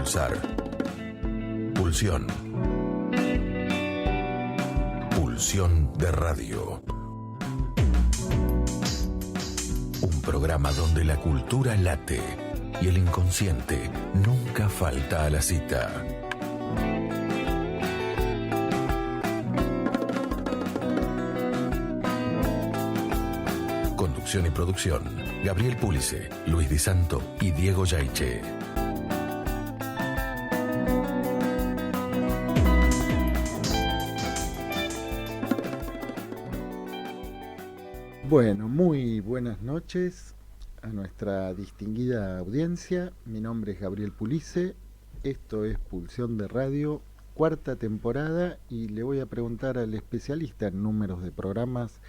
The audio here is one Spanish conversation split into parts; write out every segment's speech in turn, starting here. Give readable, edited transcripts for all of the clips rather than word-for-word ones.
Pulsar. Pulsión. Pulsión de radio. Un programa donde la cultura late y el inconsciente nunca falta a la cita. Conducción y producción: Gabriel Pulice, Luis Di Santo y Diego Yaiche. Bueno, muy buenas noches a nuestra distinguida audiencia. Mi nombre es Gabriel Pulice, esto es Pulsión de Radio, cuarta temporada, y le voy a preguntar al especialista en números de programas,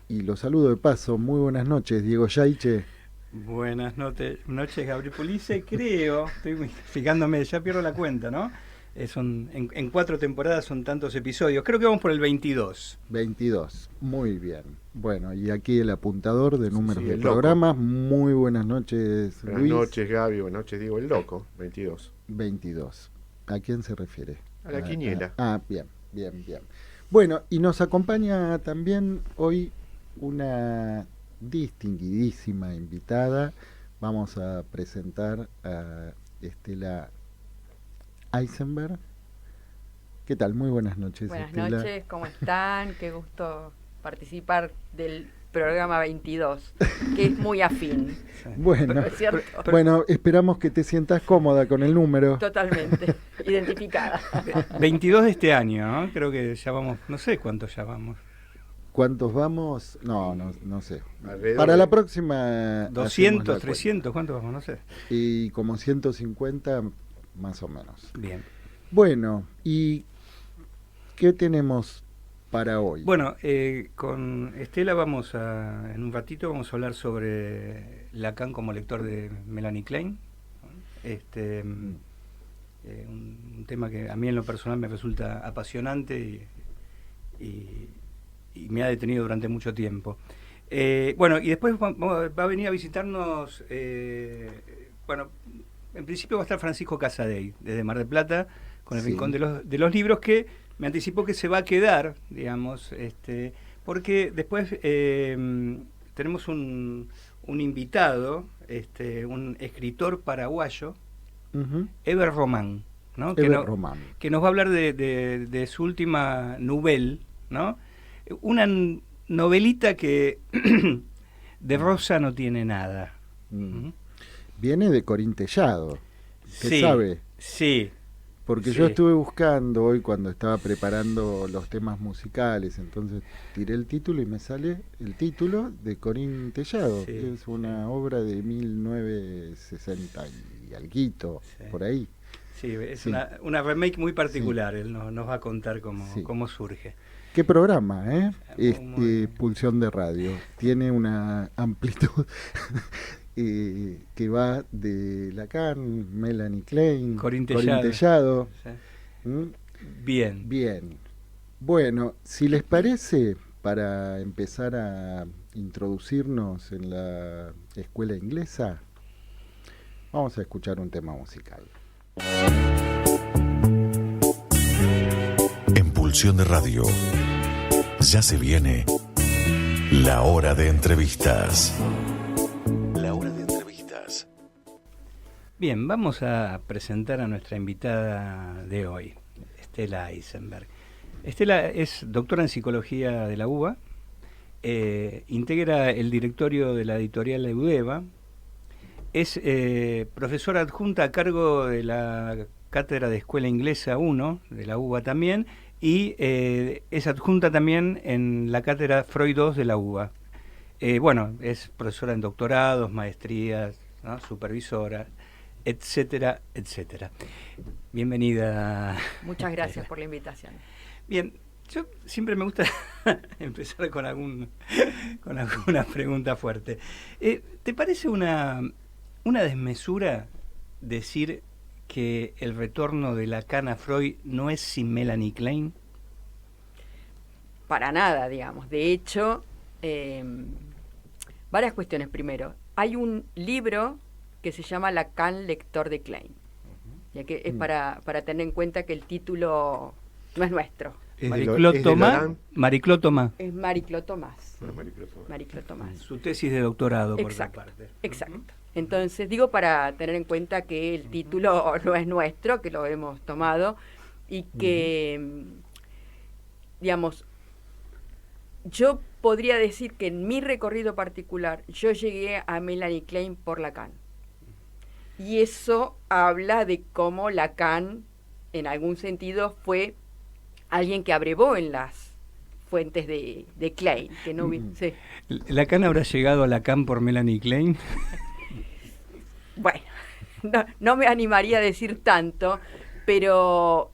y lo saludo de paso. Muy buenas noches, Diego Yaiche. Buenas noches, Gabriel Pulice. Creo, estoy fijándome, ya pierdo la cuenta, ¿no? En 4 temporadas son tantos episodios. Creo que vamos por el 22. 22, muy bien. Bueno, y aquí el apuntador de números de loco. programas. Muy buenas noches, Buenas Luis. noches, Gaby. Buenas noches, Diego. El loco, 22. 22. ¿A quién se refiere? A la quiniela. Bien. Bueno, y nos acompaña también hoy una distinguidísima invitada. Vamos a presentar a Estela Eisenberg. ¿Qué tal? Muy buenas noches, Buenas Estela. noches, ¿cómo están? Qué gusto participar del programa 22, que es muy afín. Bueno, ¿Es cierto? bueno, esperamos que te sientas cómoda con el número. Totalmente identificada. 22 de este año, ¿no? Creo que ya vamos, no sé cuántos ya vamos. ¿Cuántos vamos? No sé. Alrededor Para de la próxima 200, hacemos la 300, ¿cuántos vamos? No sé. cuenta. Y como 150 más o menos. Bien. Bueno, ¿y qué tenemos para hoy? Bueno, con Estela en un ratito vamos a hablar sobre Lacan como lector de Melanie Klein. Un tema que a mí en lo personal me resulta apasionante y me ha detenido durante mucho tiempo. Bueno, y después va a venir a visitarnos, bueno, en principio va a estar Francisco Casadei, desde Mar del Plata, con el Sí. Rincón de los Libros, que me anticipó que se va a quedar, digamos, porque después tenemos un invitado, un escritor paraguayo, Ujú. Eber Román, ¿no? Eber Román. Que nos va a hablar de su última novela, ¿no? Una novelita que de rosa no tiene nada. Mm. Viene de Corín Tellado, ¿qué Sí, sabe? sí. Porque Sí. yo estuve buscando hoy cuando estaba preparando los temas musicales, entonces tiré el título y me sale el título de Corín Tellado, Sí, que es una obra de 1960 y alguito, Sí. por ahí. Sí, es Sí. una remake muy particular. Él nos va a contar Sí. cómo surge. ¿Qué programa, eh? Muy bien. Pulsión de Radio. Tiene una amplitud que va de Lacan, Melanie Klein, Corín Tellado. Tellado. Sí. ¿Mm? Bien. Bien. Bueno, si les parece, para empezar a introducirnos en la escuela inglesa, vamos a escuchar un tema musical. En Pulsión de Radio, ya se viene la hora de entrevistas. La hora de entrevistas. Bien, vamos a presentar a nuestra invitada de hoy, Estela Eisenberg. Estela es doctora en psicología de la UBA, integra el directorio de la editorial Eudeva, es profesora adjunta a cargo de la Cátedra de Escuela Inglesa 1 de la UBA también, y es adjunta también en la Cátedra Freud 2 de la UBA. Bueno, es profesora en doctorados, maestrías, ¿no? Supervisora, etcétera, etcétera. Bienvenida. Muchas gracias por la invitación. Bien, yo siempre me gusta empezar con alguna pregunta fuerte. ¿Te parece una desmesura decir que el retorno de Lacan a Freud no es sin Melanie Klein? Para nada, digamos. De hecho, varias cuestiones. Primero, hay un libro que se llama Lacan, lector de Klein. ya que es para tener en cuenta que el título no es nuestro. Es Mariclot de Tomás. Lorán. Mariclot Tomás. Es Mariclot Tomás. Ah, Mariclot Tomás. Mariclot Tomás. Su tesis de doctorado, por otra Exacto, parte. exacto. Entonces, digo para tener en cuenta que el título no es nuestro, que lo hemos tomado, y que, digamos, yo podría decir que en mi recorrido particular, yo llegué a Melanie Klein por Lacan. Y eso habla de cómo Lacan, en algún sentido, fue alguien que abrevó en las fuentes de Klein. Que no sí. ¿Lacan habrá llegado a Lacan por Melanie Klein? Bueno, no me animaría a decir tanto, pero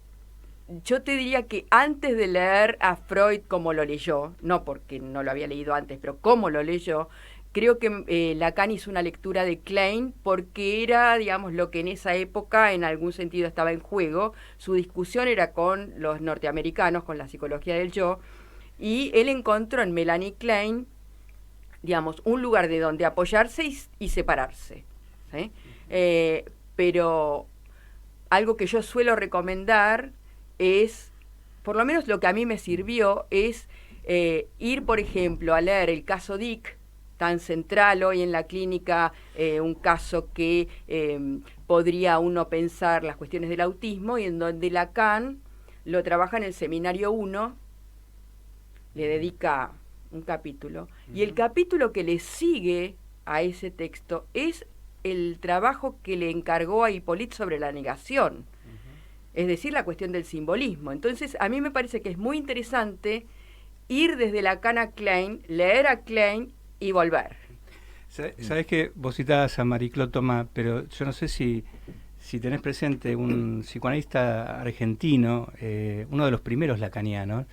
yo te diría que antes de leer a Freud como lo leyó, no porque no lo había leído antes, pero como lo leyó, creo que Lacan hizo una lectura de Klein porque era, digamos, lo que en esa época en algún sentido estaba en juego. Su discusión era con los norteamericanos, con la psicología del yo, y él encontró en Melanie Klein, digamos, un lugar de donde apoyarse y separarse, ¿sí? Pero algo que yo suelo recomendar es, por lo menos lo que a mí me sirvió, es ir, por ejemplo, a leer el caso Dick, tan central hoy en la clínica, un caso que podría uno pensar las cuestiones del autismo, y en donde Lacan lo trabaja en el seminario 1, le dedica un capítulo, y el capítulo que le sigue a ese texto es el trabajo que le encargó a Hippolyte sobre la negación, es decir, la cuestión del simbolismo. Entonces, a mí me parece que es muy interesante ir desde Lacan a Klein, leer a Klein y volver. Sabes que vos citabas a Mariclot Tomás, pero yo no sé si tenés presente un psicoanalista argentino, uno de los primeros lacanianos,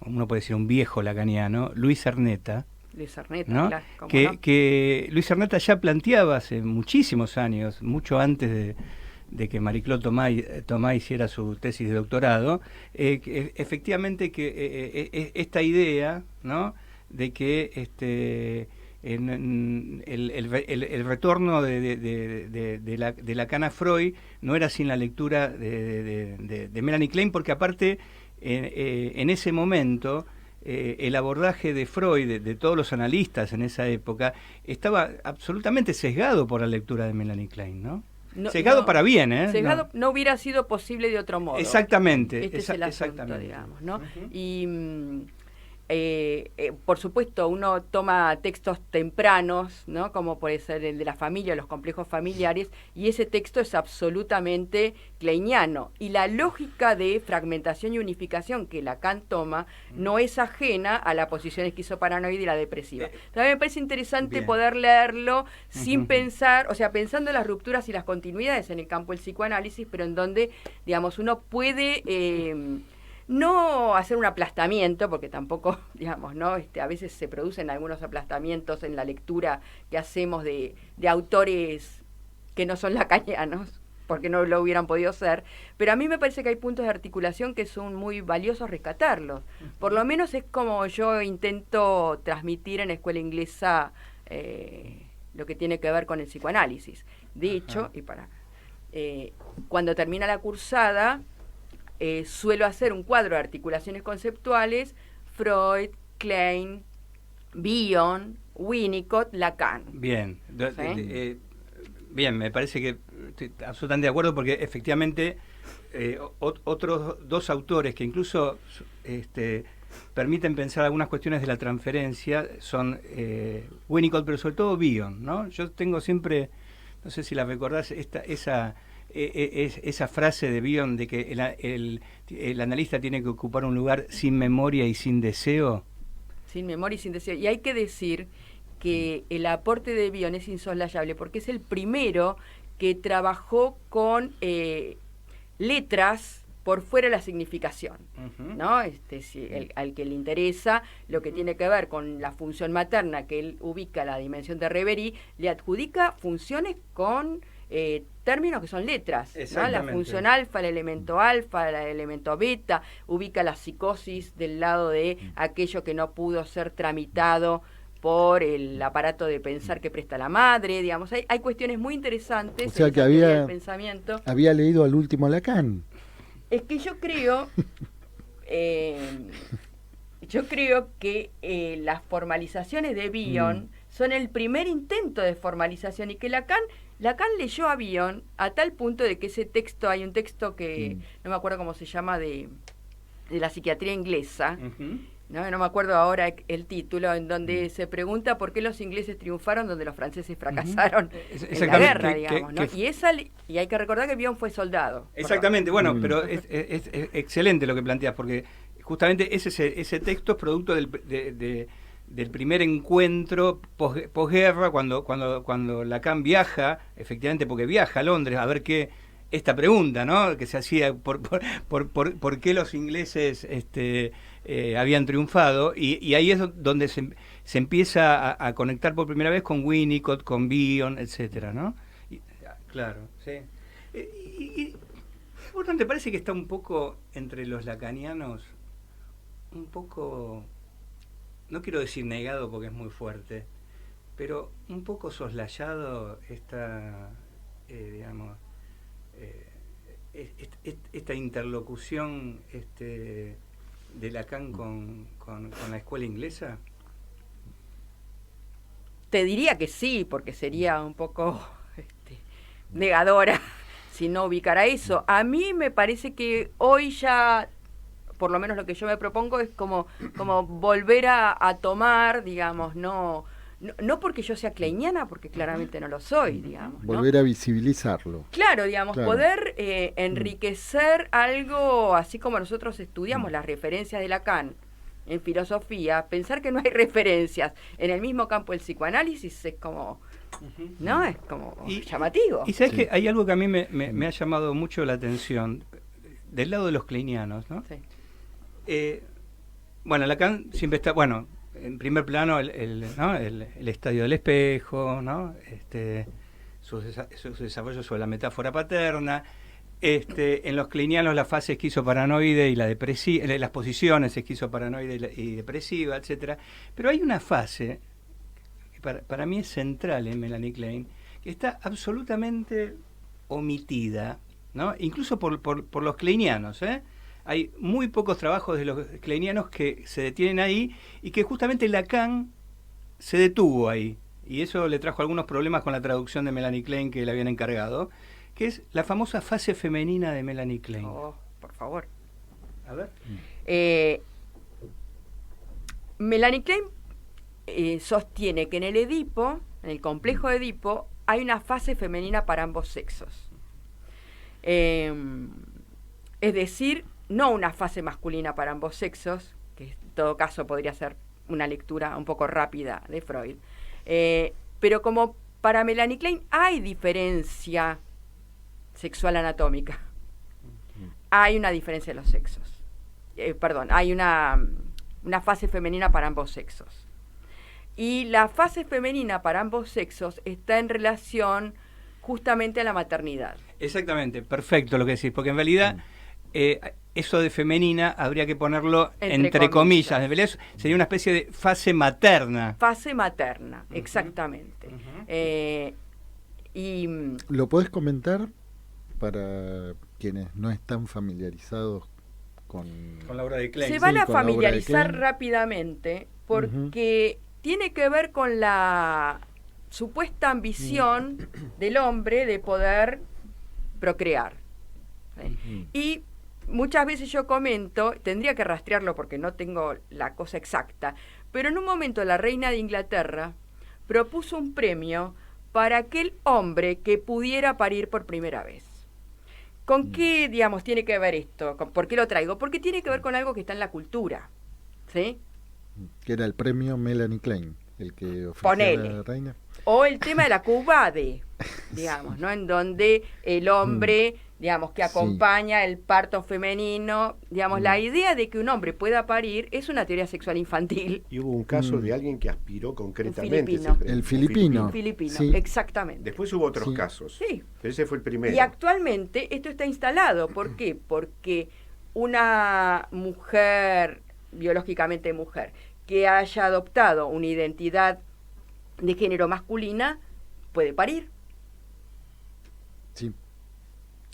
uno puede decir un viejo lacaniano, Luis Erneta. Luis Erneta, ¿no? claro, ¿cómo que, no? que Luis Erneta ya planteaba hace muchísimos años, mucho antes de que Mariclot Tomás hiciera su tesis de doctorado, que, efectivamente que esta idea, ¿no?, de que el retorno de Lacan a Freud no era sin la lectura de Melanie Klein, porque aparte en ese momento el abordaje de Freud, de todos los analistas en esa época, estaba absolutamente sesgado por la lectura de Melanie Klein, ¿no? Sesgado para bien, ¿eh? Sesgado no hubiera sido posible de otro modo. Exactamente. Este es el asunto, exactamente. digamos, ¿no? Y por supuesto, uno toma textos tempranos, ¿no?, como puede ser el de la familia, los complejos familiares, y ese texto es absolutamente kleiniano. Y la lógica de fragmentación y unificación que Lacan toma no es ajena a la posición esquizoparanoide y la depresiva. También me parece interesante Bien. poder leerlo sin pensar, o sea, pensando en las rupturas y las continuidades en el campo del psicoanálisis, pero en donde, digamos, uno puede no hacer un aplastamiento, porque tampoco, digamos, ¿no? A veces se producen algunos aplastamientos en la lectura que hacemos de autores que no son lacanianos, porque no lo hubieran podido ser, pero a mí me parece que hay puntos de articulación que son muy valiosos rescatarlos. Por lo menos es como yo intento transmitir en escuela inglesa lo que tiene que ver con el psicoanálisis. De hecho, cuando termina la cursada, suelo hacer un cuadro de articulaciones conceptuales: Freud, Klein, Bion, Winnicott, Lacan. Bien. ¿Sí? Bien, me parece que estoy absolutamente de acuerdo, porque efectivamente otros dos autores que incluso permiten pensar algunas cuestiones de la transferencia son Winnicott, pero sobre todo Bion, ¿no? Yo tengo siempre, no sé si la recordás, esa frase de Bion de que el analista tiene que ocupar un lugar sin memoria y sin deseo. Sin memoria y sin deseo. Y hay que decir que el aporte de Bion es insoslayable, porque es el primero que trabajó con letras por fuera de la significación, ¿no? Al que le interesa lo que tiene que ver con la función materna, que él ubica la dimensión de Reverie, le adjudica funciones con términos que son letras, ¿no? La función alfa, el elemento beta, ubica la psicosis del lado de aquello que no pudo ser tramitado por el aparato de pensar que presta la madre, digamos, hay cuestiones muy interesantes O sea en que esa teoría había- del pensamiento. Había leído al último Lacan. Es que yo creo que las formalizaciones de Bion son el primer intento de formalización y que Lacan leyó a Bion a tal punto de que ese texto, hay un texto que no me acuerdo cómo se llama de la psiquiatría inglesa, no me acuerdo ahora el título, en donde se pregunta por qué los ingleses triunfaron donde los franceses fracasaron en la guerra, digamos, ¿no? Y hay que recordar que Bion fue soldado. Exactamente, bueno, pero es excelente lo que planteas, porque justamente ese texto es producto del primer encuentro posguerra, cuando Lacan viaja, efectivamente porque viaja a Londres a ver esta pregunta, ¿no?, que se hacía por qué los ingleses habían triunfado, y ahí es donde se empieza a conectar por primera vez con Winnicott, con Bion, etcétera, ¿no? Claro, sí. Y ¿vos no te parece que está un poco entre los lacanianos, un poco, no quiero decir negado porque es muy fuerte, pero un poco soslayado esta interlocución de Lacan con la escuela inglesa? Te diría que sí, porque sería un poco negadora si no ubicara eso. A mí me parece que hoy ya, por lo menos lo que yo me propongo es como volver a tomar, digamos, no porque yo sea kleiniana, porque claramente no lo soy, digamos, ¿no? Volver a visibilizarlo. Claro, digamos, Claro. poder enriquecer algo, así como nosotros estudiamos las referencias de Lacan en filosofía, pensar que no hay referencias en el mismo campo del psicoanálisis es como, ¿no? Es como llamativo. Y sabes Sí. que hay algo que a mí me ha llamado mucho la atención del lado de los kleinianos, ¿no? Sí. Bueno, Lacan siempre está, bueno, en primer plano el estadio del espejo, ¿no? Sus desarrollos sobre la metáfora paterna. En los kleinianos la fase esquizoparanoide y la depresiva, las posiciones esquizoparanoide y depresiva, etcétera. Pero hay una fase que para mí es central en Melanie Klein, que está absolutamente omitida, ¿no? Incluso por los kleinianos, ¿eh? Hay muy pocos trabajos de los kleinianos que se detienen ahí y que justamente Lacan se detuvo ahí. Y eso le trajo algunos problemas con la traducción de Melanie Klein que le habían encargado, que es la famosa fase femenina de Melanie Klein. Oh, por favor. A ver. Melanie Klein sostiene que en el Edipo, en el complejo de Edipo, hay una fase femenina para ambos sexos. Es decir, no una fase masculina para ambos sexos, que en todo caso podría ser una lectura un poco rápida de Freud, pero como para Melanie Klein hay diferencia sexual anatómica, hay una diferencia de los sexos, hay una fase femenina para ambos sexos, y la fase femenina para ambos sexos está en relación justamente a la maternidad. Exactamente, perfecto lo que decís, porque en realidad eso de femenina habría que ponerlo entre comillas. En realidad sería una especie de fase materna. Fase materna, exactamente. Y ¿Lo podés comentar para quienes no están familiarizados con la obra de Klein? se van a con la obra de familiarizar Klein. rápidamente porque tiene que ver con la supuesta ambición del hombre de poder procrear. ¿Sí? Y muchas veces yo comento, tendría que rastrearlo porque no tengo la cosa exacta, pero en un momento la reina de Inglaterra propuso un premio para aquel hombre que pudiera parir por primera vez. ¿Con qué, digamos, tiene que ver esto? ¿Por qué lo traigo? Porque tiene que ver con algo que está en la cultura, ¿sí? que era el premio Melanie Klein, el que ofrecía Ponele. la reina. O el tema de la cubade, digamos, ¿no? En donde el hombre, digamos, que acompaña el parto femenino, digamos, la idea de que un hombre pueda parir es una teoría sexual infantil. Y hubo un caso de alguien que aspiró concretamente filipino. ese premio. El filipino. Un filipino, Sí. exactamente. Después hubo otros Sí. casos. Sí. Pero ese fue el primero. Y actualmente esto está instalado. ¿Por qué? Porque una mujer, biológicamente mujer, que haya adoptado una identidad de género masculina puede parir. Sí,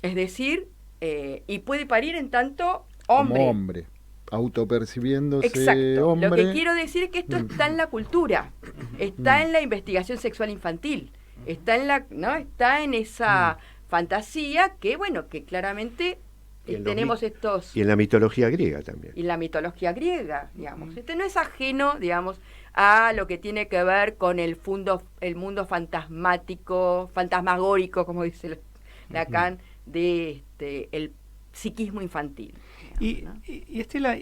Es decir, y puede parir en tanto hombre. como hombre, autopercibiéndose Exacto. hombre. Lo que quiero decir es que esto está en la cultura, está en la investigación sexual infantil, está en la, ¿no? Está en esa fantasía que, bueno, que claramente Y en los tenemos estos... Y en la mitología griega también. Y la mitología griega, digamos. Este no es ajeno, digamos, a lo que tiene que ver con el mundo fantasmático, fantasmagórico, como dice Lacan, de el psiquismo infantil. Digamos, ¿no? Y Estela,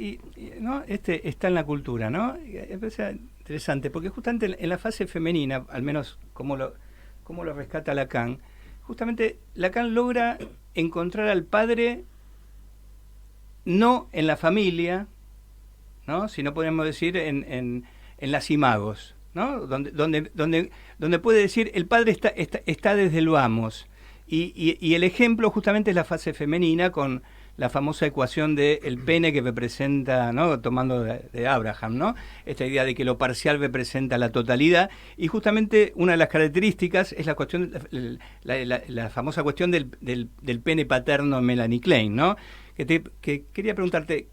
¿no? Está en la cultura, ¿no? Me parece interesante, porque justamente en la fase femenina, al menos como lo rescata Lacan, justamente Lacan logra encontrar al padre no en la familia, ¿no? Sino podemos decir en las imagos, ¿no? Donde puede decir el padre está desde el vamos. Y el ejemplo justamente es la fase femenina con la famosa ecuación del pene que representa, ¿no? Tomando de Abraham, ¿no? Esta idea de que lo parcial representa la totalidad, y justamente una de las características es la cuestión, la famosa cuestión del pene paterno en Melanie Klein, ¿no? Que quería preguntarte,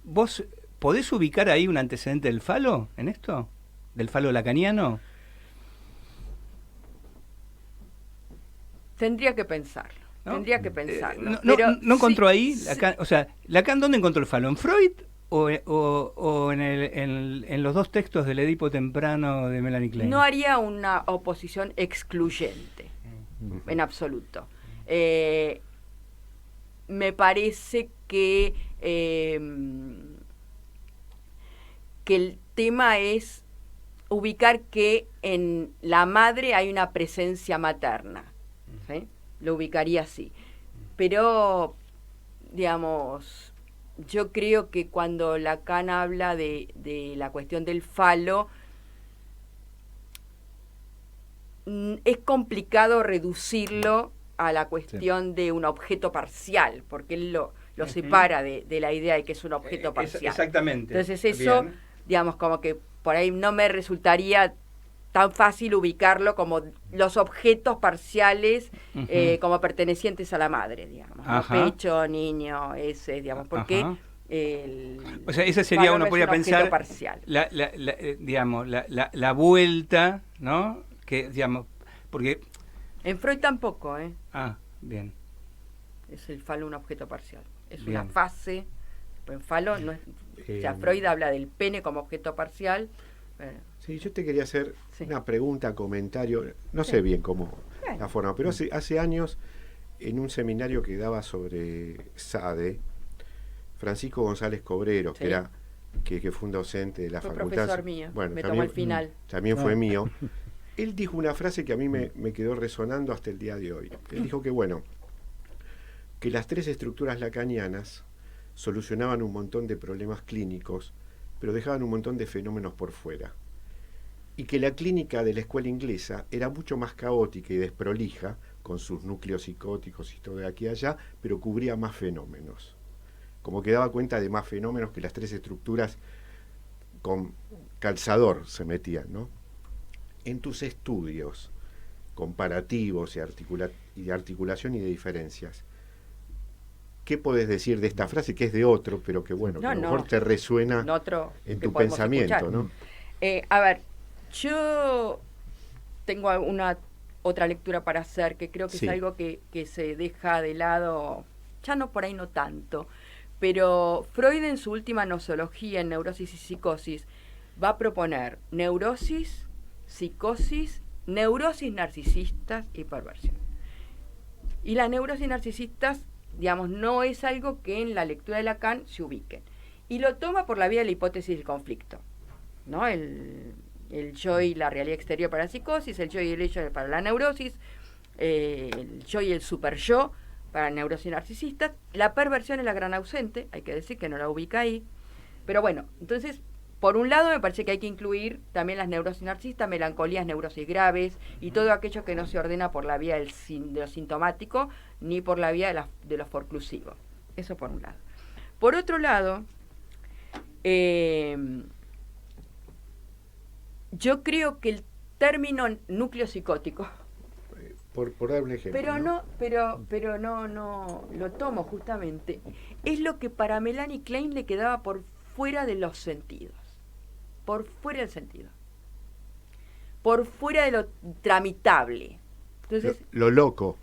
¿vos podés ubicar ahí un antecedente del falo en esto? ¿Del falo lacaniano? Tendría que pensarlo. ¿No? Tendría que pensarlo. ¿No encontró sí, ahí? Lacan, o sea, ¿Lacan dónde encontró el falo? ¿En Freud o en los dos textos del Edipo temprano de Melanie Klein? No haría una oposición excluyente, en absoluto. Me parece que el tema es ubicar que en la madre hay una presencia materna, ¿sí? Lo ubicaría así. Pero, digamos, yo creo que cuando Lacan habla de la cuestión del falo, es complicado reducirlo a la cuestión de un objeto parcial, porque él lo separa de la idea de que es un objeto parcial. Exactamente. Entonces eso, bien, digamos, como que por ahí no me resultaría tan fácil ubicarlo como los objetos parciales como pertenecientes a la madre, digamos, ¿no? Pecho, niño, ese, digamos, porque o sea, esa sería, uno podría pensar, parcial. digamos, la vuelta, ¿no? Que, digamos, porque... En Freud tampoco, ¿eh? Ah, bien. Es el falo un objeto parcial. Es Bien. una fase. En falo, no es, o sea, Freud habla del pene como objeto parcial. Sí, yo te quería hacer Sí. una pregunta, comentario, no Sí. sé bien cómo Bueno. la forma, pero hace años, en un seminario que daba sobre SADE, Francisco González Cobreros, Sí. que fue un docente de la Fue facultad. profesor mío, Bueno, me también, tomó el final. También fue mío. Él dijo una frase que a mí me quedó resonando hasta el día de hoy. Él dijo que, bueno, que las tres estructuras lacanianas solucionaban un montón de problemas clínicos, pero dejaban un montón de fenómenos por fuera. Y que la clínica de la escuela inglesa era mucho más caótica y desprolija, con sus núcleos psicóticos y todo de aquí y allá, pero cubría más fenómenos. Como que daba cuenta de más fenómenos que las tres estructuras con calzador se metían, ¿no? En tus estudios comparativos y de articulación y de diferencias, ¿qué podés decir de esta frase que es de otro, pero que bueno, que a lo mejor te resuena en tu pensamiento, escuchar, ¿no? A ver, yo tengo una otra lectura para hacer que creo que Sí. es algo que se deja de lado, ya no por ahí no tanto, pero Freud en su última nosología en Neurosis y Psicosis va a proponer neurosis, psicosis, neurosis narcisistas y perversión. Y las neurosis narcisistas, digamos, no es algo que en la lectura de Lacan se ubiquen. Y lo toma por la vía de la hipótesis del conflicto, ¿no? El yo y la realidad exterior para la psicosis, el yo y el ello para la neurosis, el yo y el super yo para neurosis narcisistas. La perversión es la gran ausente, hay que decir que no la ubica ahí. Pero bueno, entonces, por un lado me parece que hay que incluir también las neurosis narcisistas, melancolías, neurosis graves y todo aquello que no se ordena por la vía de lo sintomático ni por la vía de lo forclusivo. Eso por un lado. Por otro lado, Yo creo que el término núcleo psicótico, Por dar un ejemplo. pero no lo tomo justamente, es lo que para Melanie Klein le quedaba por fuera de los sentidos, por fuera del sentido, por fuera de lo tramitable. Entonces, Lo loco,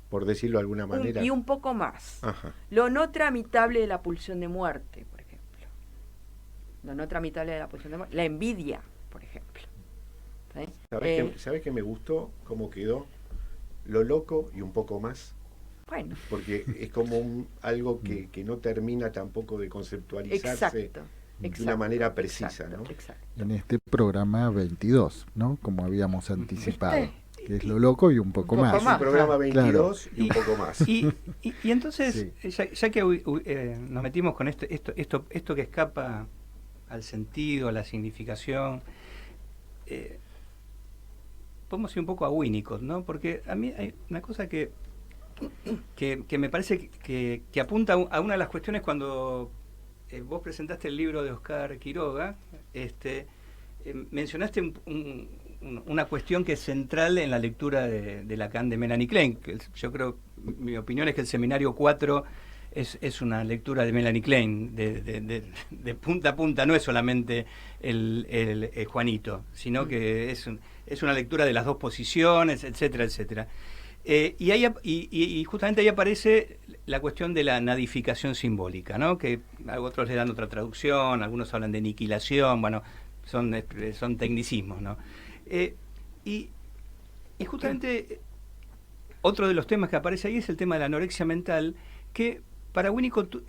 por decirlo de alguna manera. y un poco más. Ajá. Lo no tramitable de la pulsión de muerte, por ejemplo. Lo no tramitable de la pulsión de muerte. La envidia, por ejemplo. ¿Sí? ¿Sabes que me gustó cómo quedó? Lo loco y un poco más. Bueno, Porque es como algo que no termina tampoco de conceptualizarse de una manera precisa, ¿no? Exacto. En este programa 22, ¿no? Como habíamos anticipado. ¿Viste? Que es lo loco y un poco Un poco más. Es un programa 22 Claro. y un poco más. Y entonces, Sí. ya que nos metimos con esto que escapa al sentido, a la significación, podemos ir un poco a Winnicott, ¿no? Porque a mí hay una cosa que me parece que apunta a una de las cuestiones cuando vos presentaste el libro de Oscar Quiroga, mencionaste una cuestión que es central en la lectura de Lacan de Melanie Klein. Que yo creo, mi opinión es que el Seminario 4 es una lectura de Melanie Klein, de punta a punta, no es solamente el Juanito, sino que es una lectura de las dos posiciones, etcétera, etcétera. Y justamente ahí aparece la cuestión de la nadificación simbólica, ¿no? Que a otros le dan otra traducción, algunos hablan de aniquilación, bueno, son tecnicismos, ¿no? Y justamente otro de los temas que aparece ahí es el tema de la anorexia mental, que para Winnicott,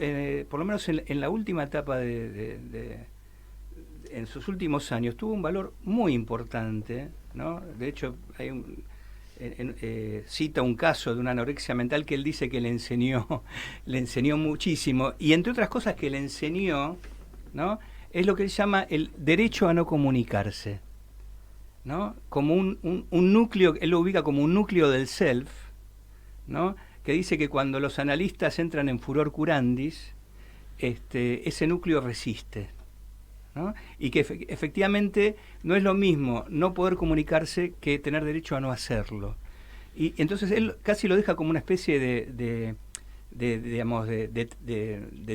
por lo menos en la última etapa en sus últimos años, tuvo un valor muy importante, ¿no? De hecho, hay cita un caso de una anorexia mental que él dice que le enseñó muchísimo, y entre otras cosas que le enseñó, ¿no? Es lo que él llama el derecho a no comunicarse, ¿no? Como un núcleo, él lo ubica como un núcleo del self, ¿no? Que dice que cuando los analistas entran en furor curandis, ese núcleo resiste, ¿no? Y que efectivamente no es lo mismo no poder comunicarse que tener derecho a no hacerlo. Y entonces él casi lo deja como una especie de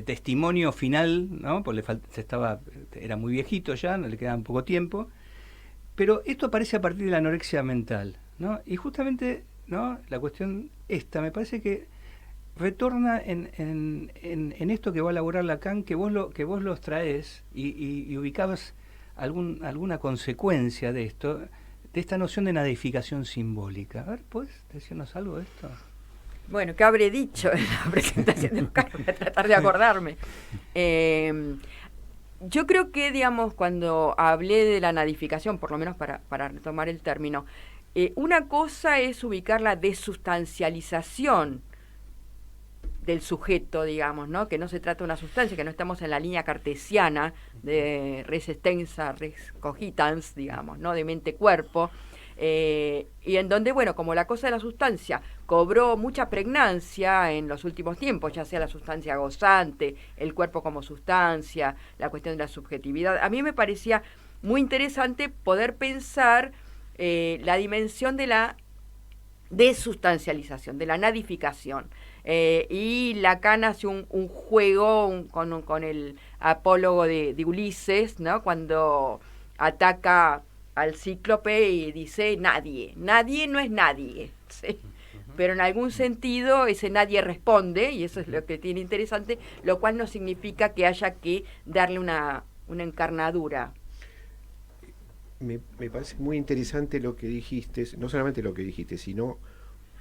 testimonio final, ¿no? Porque era muy viejito ya, no le quedaba poco tiempo. Pero esto aparece a partir de la anorexia mental, ¿no? Y justamente, ¿no? La cuestión esta me parece que retorna en esto que va a elaborar Lacan, que vos los traes y ubicabas alguna consecuencia de esto, de esta noción de nadificación simbólica. A ver, ¿puedes decirnos algo de esto? Bueno, ¿qué habré dicho en la presentación de Oscar? Voy a tratar de acordarme. Yo creo que, digamos, cuando hablé de la nadificación, por lo menos para retomar el término, una cosa es ubicar la desustancialización del sujeto, digamos, ¿no? Que no se trata de una sustancia, que no estamos en la línea cartesiana de res extensa, res cogitans, digamos, ¿no? De mente-cuerpo, y en donde, bueno, como la cosa de la sustancia cobró mucha pregnancia en los últimos tiempos, ya sea la sustancia gozante, el cuerpo como sustancia, la cuestión de la subjetividad, a mí me parecía muy interesante poder pensar la dimensión de la desustancialización, de la nadificación. Y Lacan hace un juego con el apólogo de Ulises, ¿no? Cuando ataca al cíclope y dice nadie no es nadie, ¿sí? Pero en algún sentido ese nadie responde, y eso es lo que tiene interesante, lo cual no significa que haya que darle una encarnadura. Me parece muy interesante lo que dijiste, no solamente lo que dijiste, sino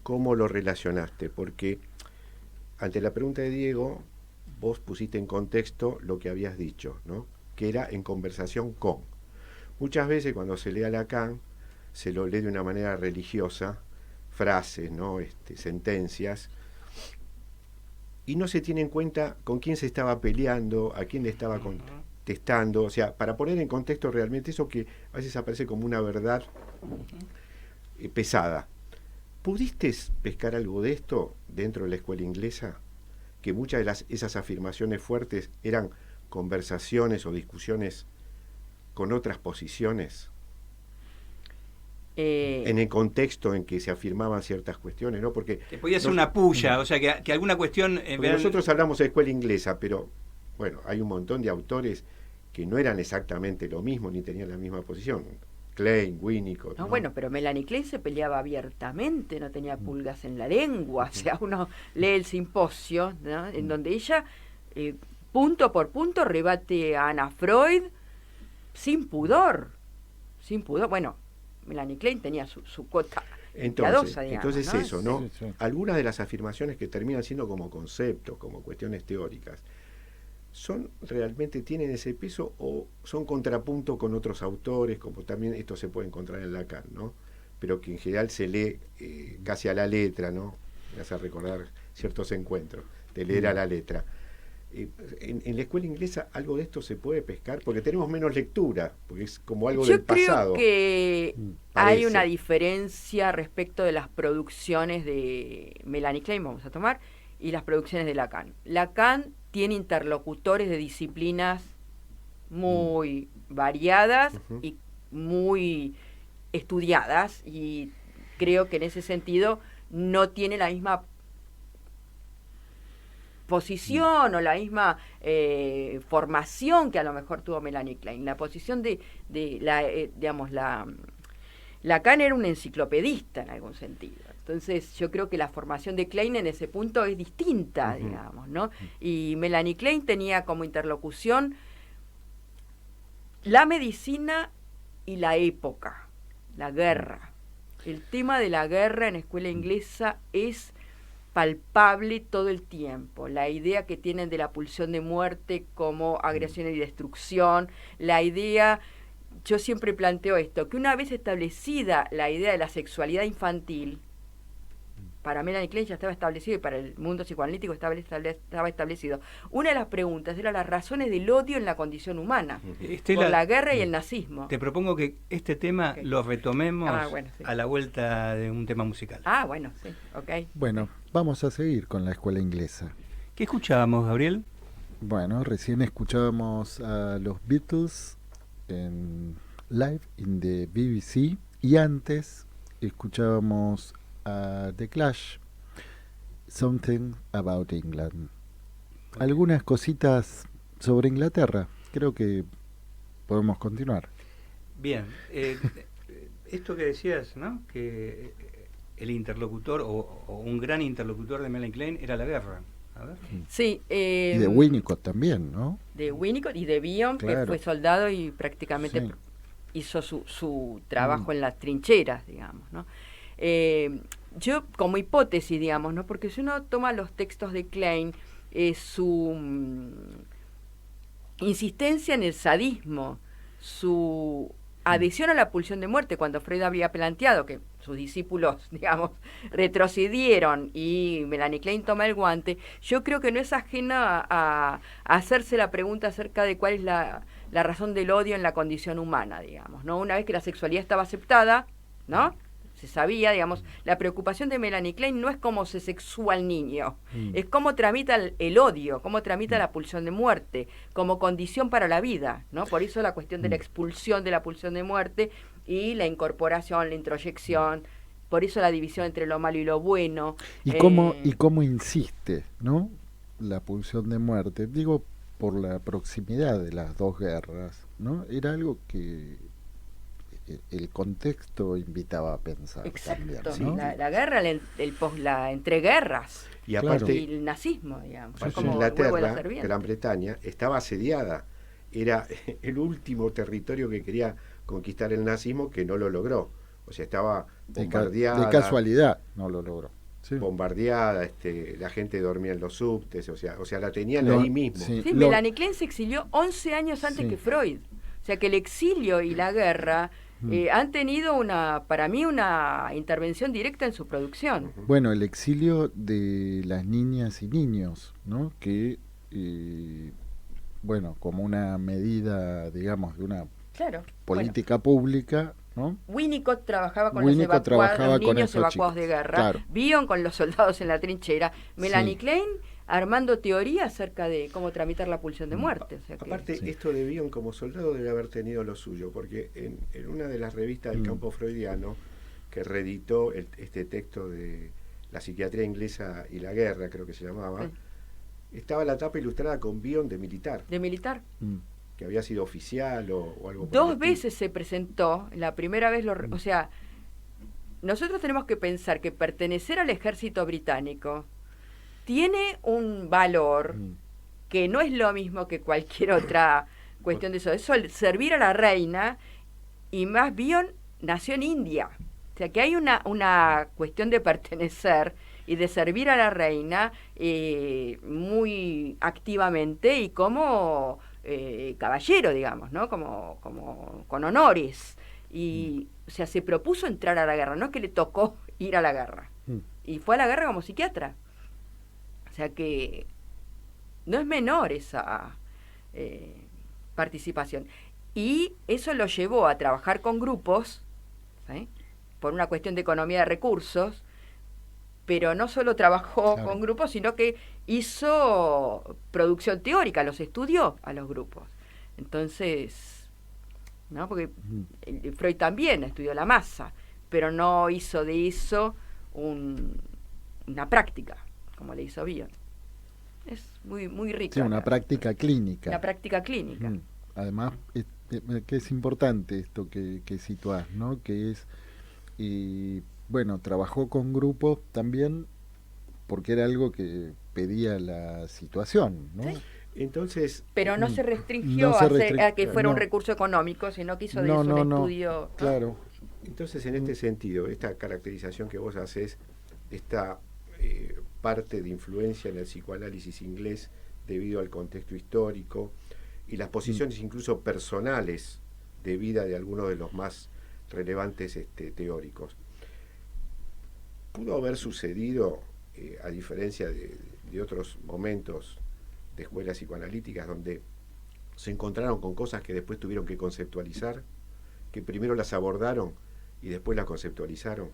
cómo lo relacionaste, porque ante la pregunta de Diego, vos pusiste en contexto lo que habías dicho, ¿no? Que era en conversación con. Muchas veces cuando se lee a Lacan, se lo lee de una manera religiosa, frases, ¿no? Sentencias, y no se tiene en cuenta con quién se estaba peleando, a quién le estaba contestando, o sea, para poner en contexto realmente eso que a veces aparece como una verdad pesada. ¿Pudiste pescar algo de esto dentro de la escuela inglesa? Que muchas de esas afirmaciones fuertes eran conversaciones o discusiones con otras posiciones? Eh, En el contexto en que se afirmaban ciertas cuestiones, ¿no? Porque Que podía ser una puya, o sea, que alguna cuestión... porque nosotros hablamos de escuela inglesa, pero bueno, hay un montón de autores que no eran exactamente lo mismo, ni tenían la misma posición. Klein, Winnicott. no, ¿no? bueno, pero Melanie Klein se peleaba abiertamente, no tenía pulgas en la lengua. O sea, uno lee el simposio, ¿no? En donde ella, punto por punto, rebate a Anna Freud sin pudor. Sin pudor. Bueno, Melanie Klein tenía su cuota piadosa, digamos, entonces ¿no? eso, ¿no? Sí, sí. Algunas de las afirmaciones que terminan siendo como conceptos, como cuestiones teóricas, ¿son realmente tienen ese peso o son contrapunto con otros autores, como también esto se puede encontrar en Lacan, ¿no? Pero que en general se lee casi a la letra, ¿no? Me hace recordar ciertos encuentros, de leer a la letra. En la escuela inglesa algo de esto se puede pescar, porque tenemos menos lectura, porque es como algo del pasado. Yo creo que parece. hay una diferencia respecto de las producciones de Melanie Klein, vamos a tomar, y las producciones de Lacan. Lacan tiene interlocutores de disciplinas muy variadas Ujú. y muy estudiadas, y creo que en ese sentido no tiene la misma posición o la misma formación que a lo mejor tuvo Melanie Klein. La posición de digamos, Lacan era un enciclopedista en algún sentido. Entonces yo creo que la formación de Klein en ese punto es distinta, Ujú. digamos, ¿no? Y Melanie Klein tenía como interlocución la medicina y la época, la guerra. El tema de la guerra en escuela inglesa es palpable todo el tiempo. La idea que tienen de la pulsión de muerte como agresión y destrucción, la idea, yo siempre planteo esto, que una vez establecida la idea de la sexualidad infantil, para Melanie Klein ya estaba establecido y para el mundo psicoanalítico estaba establecido. Una de las preguntas era las razones del odio en la condición humana, Estela, por la guerra y el nazismo. te propongo que este tema Ok. lo retomemos Bueno, sí. a la vuelta de un tema musical. Bueno, sí, ok. Bueno, vamos a seguir con la escuela inglesa. ¿Qué escuchábamos, Gabriel? Bueno, recién escuchábamos a los Beatles en Live in the BBC y antes escuchábamos a The Clash, Something About England. Algunas cositas sobre Inglaterra. Creo que podemos continuar. Bien, esto que decías, ¿no? Que el interlocutor o un gran interlocutor de Melanie Klein era la guerra. A ver. Sí, Y de Winnicott también, ¿no? de Winnicott y de Bion, Claro. que fue soldado y prácticamente Sí. hizo su trabajo en las trincheras, digamos, ¿no? Yo, como hipótesis, digamos, ¿no? Porque si uno toma los textos de Klein, su insistencia en el sadismo, su adhesión a la pulsión de muerte, cuando Freud había planteado que sus discípulos, digamos, retrocedieron y Melanie Klein toma el guante, yo creo que no es ajena a hacerse la pregunta acerca de cuál es la razón del odio en la condición humana, digamos, ¿no? Una vez que la sexualidad estaba aceptada, ¿no? Se sabía, digamos, la preocupación de Melanie Klein no es cómo se sexúa al niño, es cómo tramita el odio, cómo tramita la pulsión de muerte, como condición para la vida, ¿no? Por eso la cuestión de la expulsión de la pulsión de muerte y la incorporación, la introyección, por eso la división entre lo malo y lo bueno. Y cómo insiste, ¿no? La pulsión de muerte. Digo, por la proximidad de las dos guerras, ¿no? Era algo que el contexto invitaba a pensar. Exacto, también, ¿no? la guerra, la entreguerras Y aparte, y el nazismo, digamos, aparte como el huevo de la Inglaterra, serpiente. Gran Bretaña, estaba asediada. Era el último territorio que quería conquistar el nazismo, que no lo logró. O sea, estaba bombardeada. De casualidad no lo logró. Sí. Bombardeada, la gente dormía en los subtes, o sea, la tenían Lo- ahí mismo. sí. Sí, Melanie Klein se exilió 11 años antes Sí. que Freud. O sea que el exilio y la guerra han tenido para mí una intervención directa en su producción. Bueno, el exilio de las niñas y niños, ¿no? Que, bueno, como una medida, digamos, de una Claro. política pública, ¿no? Winnicott trabajaba con Winnicott los trabajaba los con niños esos evacuados chicos, de guerra, claro. Bion con los soldados en la trinchera. Melanie Sí. Klein armando teoría acerca de cómo tramitar la pulsión de muerte. O sea que, Aparte, Sí. esto de Bion como soldado debe haber tenido lo suyo, porque en una de las revistas del campo freudiano, que reeditó este texto de la psiquiatría inglesa y la guerra, creo que se llamaba, estaba la tapa ilustrada con Bion de militar, de militar. que había sido oficial o algo por el Dos estilo. veces se presentó, la primera vez, o sea, nosotros tenemos que pensar que pertenecer al ejército británico tiene un valor que no es lo mismo que cualquier otra cuestión de eso. Es servir a la reina, y más Bion nació en India. O sea que hay una cuestión de pertenecer y de servir a la reina muy activamente y como caballero, digamos, ¿no? Como con honores. Y, o sea, se propuso entrar a la guerra, no es que le tocó ir a la guerra. Y fue a la guerra como psiquiatra. O sea que no es menor esa participación. Y eso lo llevó a trabajar con grupos, ¿sí? Por una cuestión de economía de recursos, pero no solo trabajó con grupos, sino que hizo producción teórica, los estudió a los grupos. Entonces, ¿no? Porque Freud también estudió la masa, pero no hizo de eso una práctica, como le hizo Bion. Es muy, muy rica. Sí, una práctica clínica. Una práctica clínica. Además, que es importante esto que situás, ¿no? Que es, bueno, trabajó con grupos también porque era algo que pedía la situación, ¿no? ¿Sí? Entonces, pero no se restringió a que fuera un recurso económico, sino que hizo de eso un estudio. Claro. Entonces, en este sentido, esta caracterización que vos haces, esta parte de influencia en el psicoanálisis inglés debido al contexto histórico y las posiciones incluso personales de vida de algunos de los más relevantes teóricos. Pudo haber sucedido, a diferencia de otros momentos de escuelas psicoanalíticas donde se encontraron con cosas que después tuvieron que conceptualizar, que primero las abordaron y después las conceptualizaron,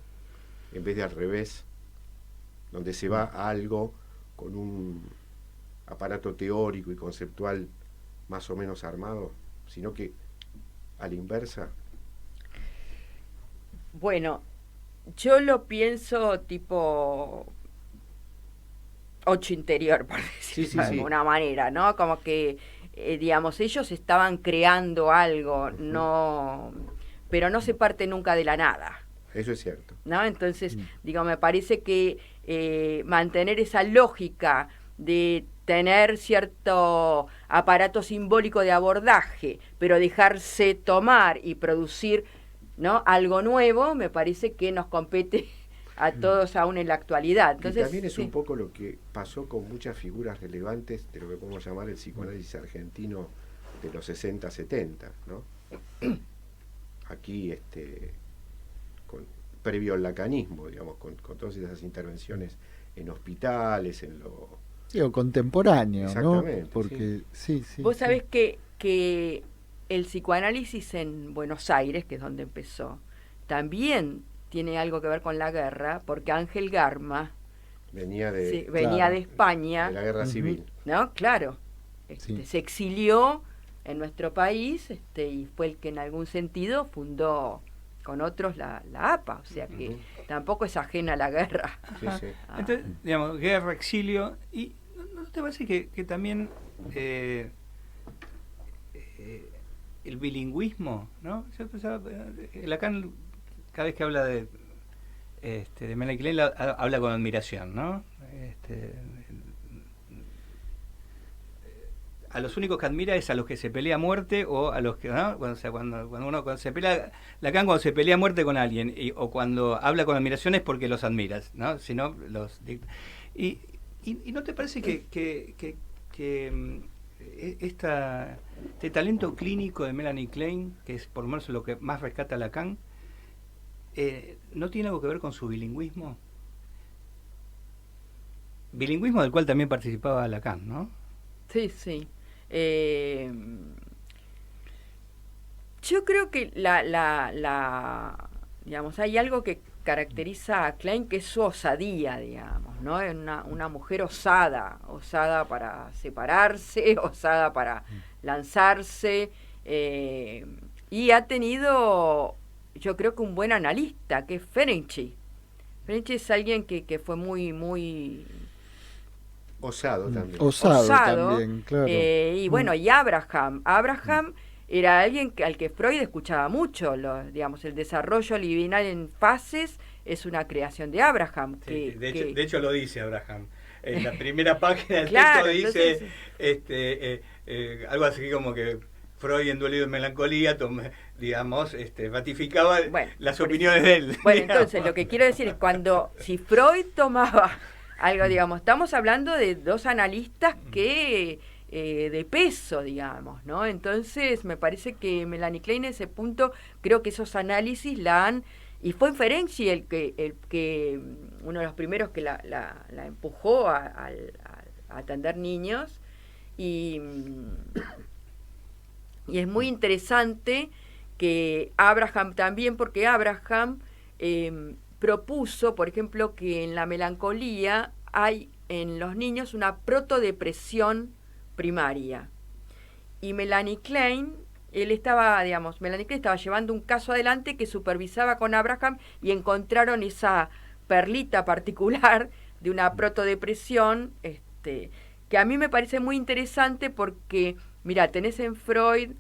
en vez de al revés, donde se va a algo con un aparato teórico y conceptual más o menos armado, sino que a la inversa. Bueno, yo lo pienso tipo 8 interior, por decirlo de alguna manera, ¿no? Como que, digamos, ellos estaban creando algo, no, pero no se parte nunca de la nada. Eso es cierto. ¿No? Entonces, digo, me parece que mantener esa lógica de tener cierto aparato simbólico de abordaje, pero dejarse tomar y producir, ¿no?, algo nuevo, me parece que nos compete a todos aún en la actualidad. Entonces, y también es un poco lo que pasó con muchas figuras relevantes de lo que podemos llamar el psicoanálisis argentino de los 60, 70, ¿no? Aquí, previo al lacanismo, digamos, con todas esas intervenciones en hospitales, en lo... o contemporáneo, exactamente, ¿no? Porque, sí. Vos sabés que el psicoanálisis en Buenos Aires, que es donde empezó, también tiene algo que ver con la guerra, porque Ángel Garma venía de España, de la guerra civil, ¿no? Claro, se exilió en nuestro país, y fue el que en algún sentido fundó con otros la APA, o sea que tampoco es ajena a la guerra. Sí. Entonces, digamos, guerra, exilio, y ¿no te parece que también el bilingüismo, ¿no? Yo pensaba, Lacan, cada vez que habla de Melanie Klein, habla con admiración, ¿no? A los únicos que admira es a los que se pelea a muerte, o a los que, ¿no? Cuando se pelea, Lacan, cuando se pelea a muerte con alguien, o cuando habla con admiración es porque los admiras, ¿no? Si no, y ¿no te parece que este talento clínico de Melanie Klein, que es por lo menos lo que más rescata Lacan, no tiene algo que ver con su bilingüismo? Bilingüismo del cual también participaba Lacan, ¿no? Sí. Yo creo que la digamos, hay algo que caracteriza a Klein, que es su osadía, digamos, ¿no? Es una mujer osada para separarse, osada para lanzarse, y ha tenido, yo creo que un buen analista, que es Ferenczi. Ferenczi es alguien que fue muy Osado también. Osado también, claro. Y bueno, y Abraham era alguien al que Freud escuchaba mucho, digamos, el desarrollo libidinal en fases es una creación de Abraham. Sí, de hecho lo dice Abraham. En la primera página del claro, texto dice entonces, algo así como que Freud en Duelo y Melancolía, ratificaba las opiniones de él. Bueno, entonces lo que quiero decir es si Freud tomaba algo, digamos, estamos hablando de dos analistas que de peso, digamos, ¿no? Entonces me parece que Melanie Klein en ese punto, creo que esos análisis y fue Ferenczi el que uno de los primeros que la empujó a atender niños, y es muy interesante que Abraham también, porque Abraham propuso, por ejemplo, que en la melancolía hay en los niños una protodepresión primaria. Y Melanie Klein estaba llevando un caso adelante que supervisaba con Abraham, y encontraron esa perlita particular de una protodepresión, que a mí me parece muy interesante porque, mira, tenés en Freud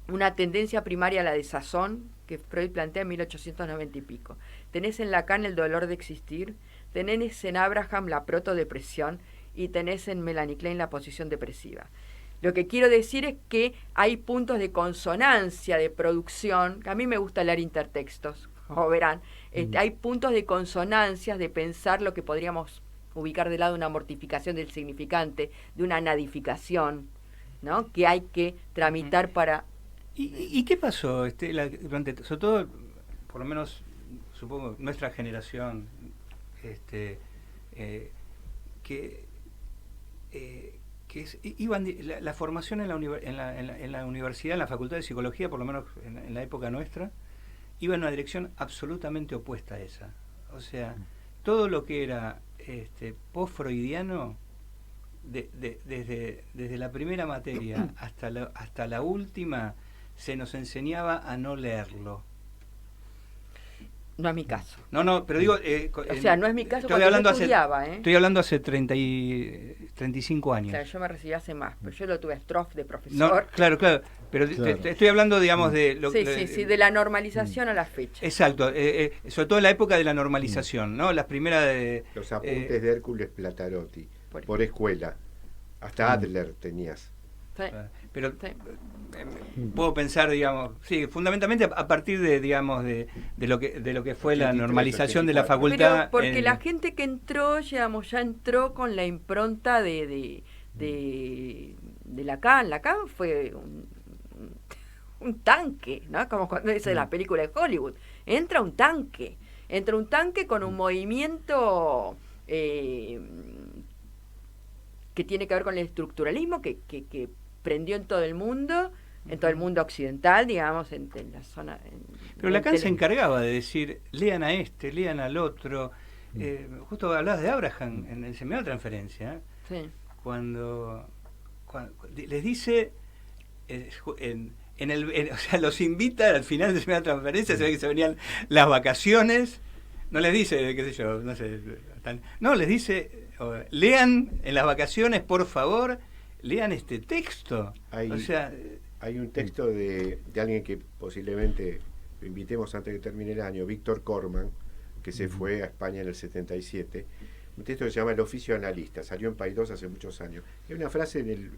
una tendencia primaria a la desazón, que Freud plantea en 1890 y pico. Tenés en Lacan el dolor de existir, tenés en Abraham la protodepresión, y tenés en Melanie Klein la posición depresiva. Lo que quiero decir es que hay puntos de consonancia, de producción, que a mí me gusta leer intertextos, como verán, hay puntos de consonancias, de pensar lo que podríamos ubicar de lado una mortificación del significante, de una nadificación, ¿no? Que hay que tramitar para... ¿Y qué pasó durante, sobre todo, por lo menos, supongo, nuestra generación, la formación en la universidad, en la Facultad de Psicología, por lo menos en la época nuestra, iba en una dirección absolutamente opuesta a esa? O sea, todo lo que era post-freudiano, desde la primera materia hasta la última, se nos enseñaba a no leerlo. No es mi caso. No, pero digo... o sea, no es mi caso cuando yo estudiaba. Estoy hablando hace 35 años. Claro, yo me recibí hace más, pero yo lo tuve Stroff de profesor. No, claro, pero claro. Te estoy hablando, digamos, de... Sí, de la normalización a la fecha. Exacto, sobre todo en la época de la normalización, ¿no? Las primeras de... Los apuntes de Hércules Platarotti, por escuela. Hasta Adler tenías. Sí. Pero puedo pensar, digamos, sí, fundamentalmente a partir de, digamos, de lo que fue la normalización de la facultad. Pero porque la gente que entró, digamos, ya entró con la impronta de Lacan. Lacan fue un tanque, ¿no? Como cuando dice la película de Hollywood. Entra un tanque con un movimiento que tiene que ver con el estructuralismo, que prendió en todo el mundo occidental, digamos, en la zona... Pero Lacan se encargaba de decir, lean a lean al otro. Justo hablabas de Abraham en el seminario de transferencia, sí. Cuando les dice, o sea, los invita al final del seminario de transferencia, se ve que se venían las vacaciones, no les dice, qué sé yo, no sé, no, les dice, lean en las vacaciones, por favor, lean este texto. Hay un texto de alguien que posiblemente lo invitemos antes de que termine el año, Víctor Corman, que se fue a España en el 77. Un texto que se llama El oficio analista, salió en Paidós hace muchos años. Hay una frase en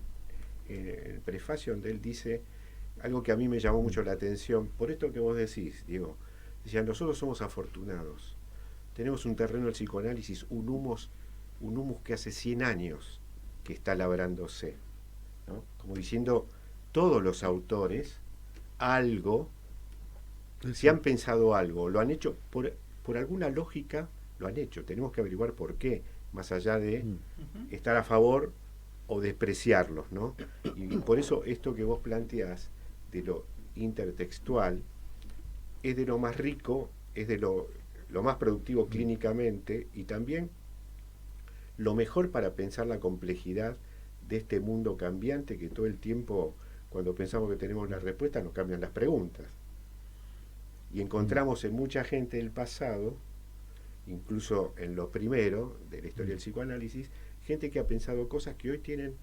el prefacio donde él dice algo que a mí me llamó mucho la atención, por esto que vos decís, Diego. Decía, nosotros somos afortunados. Tenemos un terreno del psicoanálisis, un humus que hace 100 años que está labrándose, ¿no? Como diciendo, todos los autores si han pensado algo, lo han hecho por alguna lógica, lo han hecho. Tenemos que averiguar por qué, más allá de estar a favor o despreciarlos, ¿no? Y por eso esto que vos planteás de lo intertextual es de lo más rico es de lo más productivo clínicamente y también lo mejor para pensar la complejidad de este mundo cambiante que todo el tiempo, cuando pensamos que tenemos la respuesta, nos cambian las preguntas. Y encontramos en mucha gente del pasado, incluso en lo primero de la historia del psicoanálisis, gente que ha pensado cosas que hoy tienen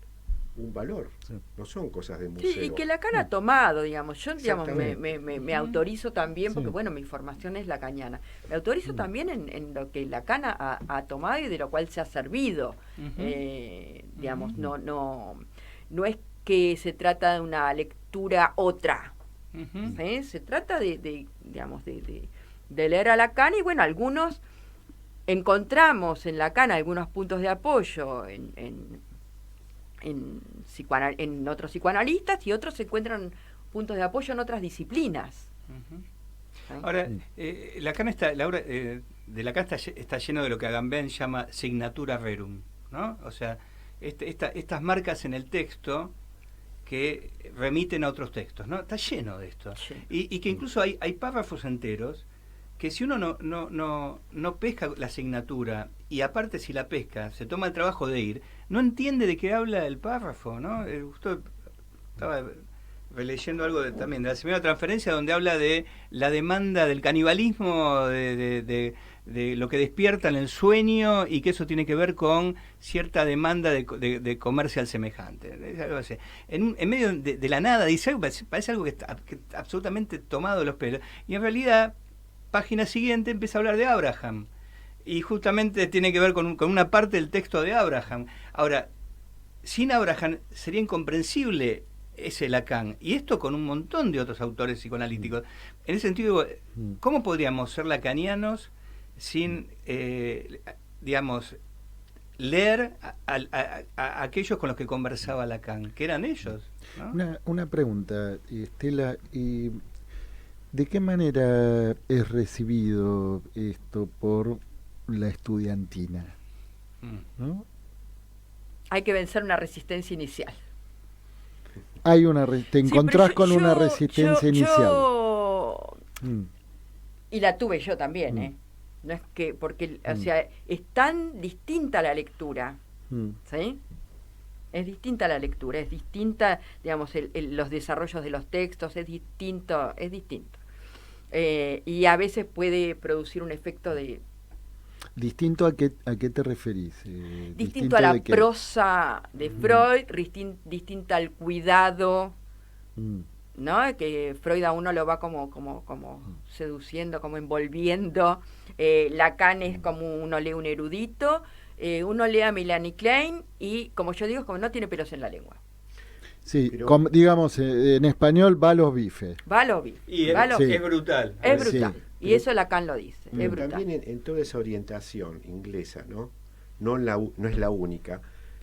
un valor, no son cosas de museo. Sí, y que Lacan ha tomado, digamos. Yo, digamos, Exactamente. me autorizo también, porque Sí. bueno, mi formación es lacaniana. Me autorizo también en lo que Lacan ha tomado y de lo cual se ha servido. Digamos, no es que se trata de una lectura otra. ¿Sí? Se trata digamos, de leer a Lacan, y bueno, algunos encontramos en Lacan algunos puntos de apoyo en otros psicoanalistas, y otros encuentran puntos de apoyo en otras disciplinas. ¿Sí? Ahora, Lacan la obra de Lacan está lleno de lo que Agamben llama signatura rerum, ¿no? O sea, estas marcas en el texto que remiten a otros textos, ¿no? Está lleno de esto. Sí. Y que incluso hay párrafos enteros que si uno no pesca la asignatura, y aparte si la pesca, se toma el trabajo de ir, no entiende de qué habla el párrafo, ¿no? Justo estaba releyendo algo también de la segunda transferencia, donde habla de la demanda del canibalismo, de lo que despierta en el sueño, y que eso tiene que ver con cierta demanda de comerse al semejante. Es algo así. En medio de la nada dice algo, parece algo que está absolutamente tomado de los pelos, y en realidad página siguiente empieza a hablar de Abraham, y justamente tiene que ver con una parte del texto de Abraham. Ahora, sin Abraham sería incomprensible ese Lacan, y esto con un montón de otros autores psicoanalíticos. En ese sentido, ¿cómo podríamos ser lacanianos sin, digamos, leer a aquellos con los que conversaba Lacan, que eran ellos, ¿no? Una pregunta, Estela, ¿de qué manera es recibido esto por la estudiantina? ¿No? Hay que vencer una resistencia inicial. Hay te encontrás Sí, pero con una resistencia inicial. Y la tuve yo también, ¿eh? No es que, porque, o sea, es tan distinta la lectura, ¿sí? Es distinta la lectura, es distinta, digamos, los desarrollos de los textos, es distinto. Y a veces puede producir un efecto de... ¿Distinto a qué te referís? Distinto a la prosa de Freud, distinta al cuidado, ¿no? Que Freud a uno lo va como seduciendo, como envolviendo. Lacan es como uno lee un erudito, uno lee a Melanie Klein, y como yo digo, es como no tiene pelos en la lengua. Sí, pero, digamos, en español va a los bifes. Va a los bifes. Y es brutal. Es brutal. Sí. Y eso Lacan lo dice. Es brutal. También en toda esa orientación inglesa, ¿no? No es la única.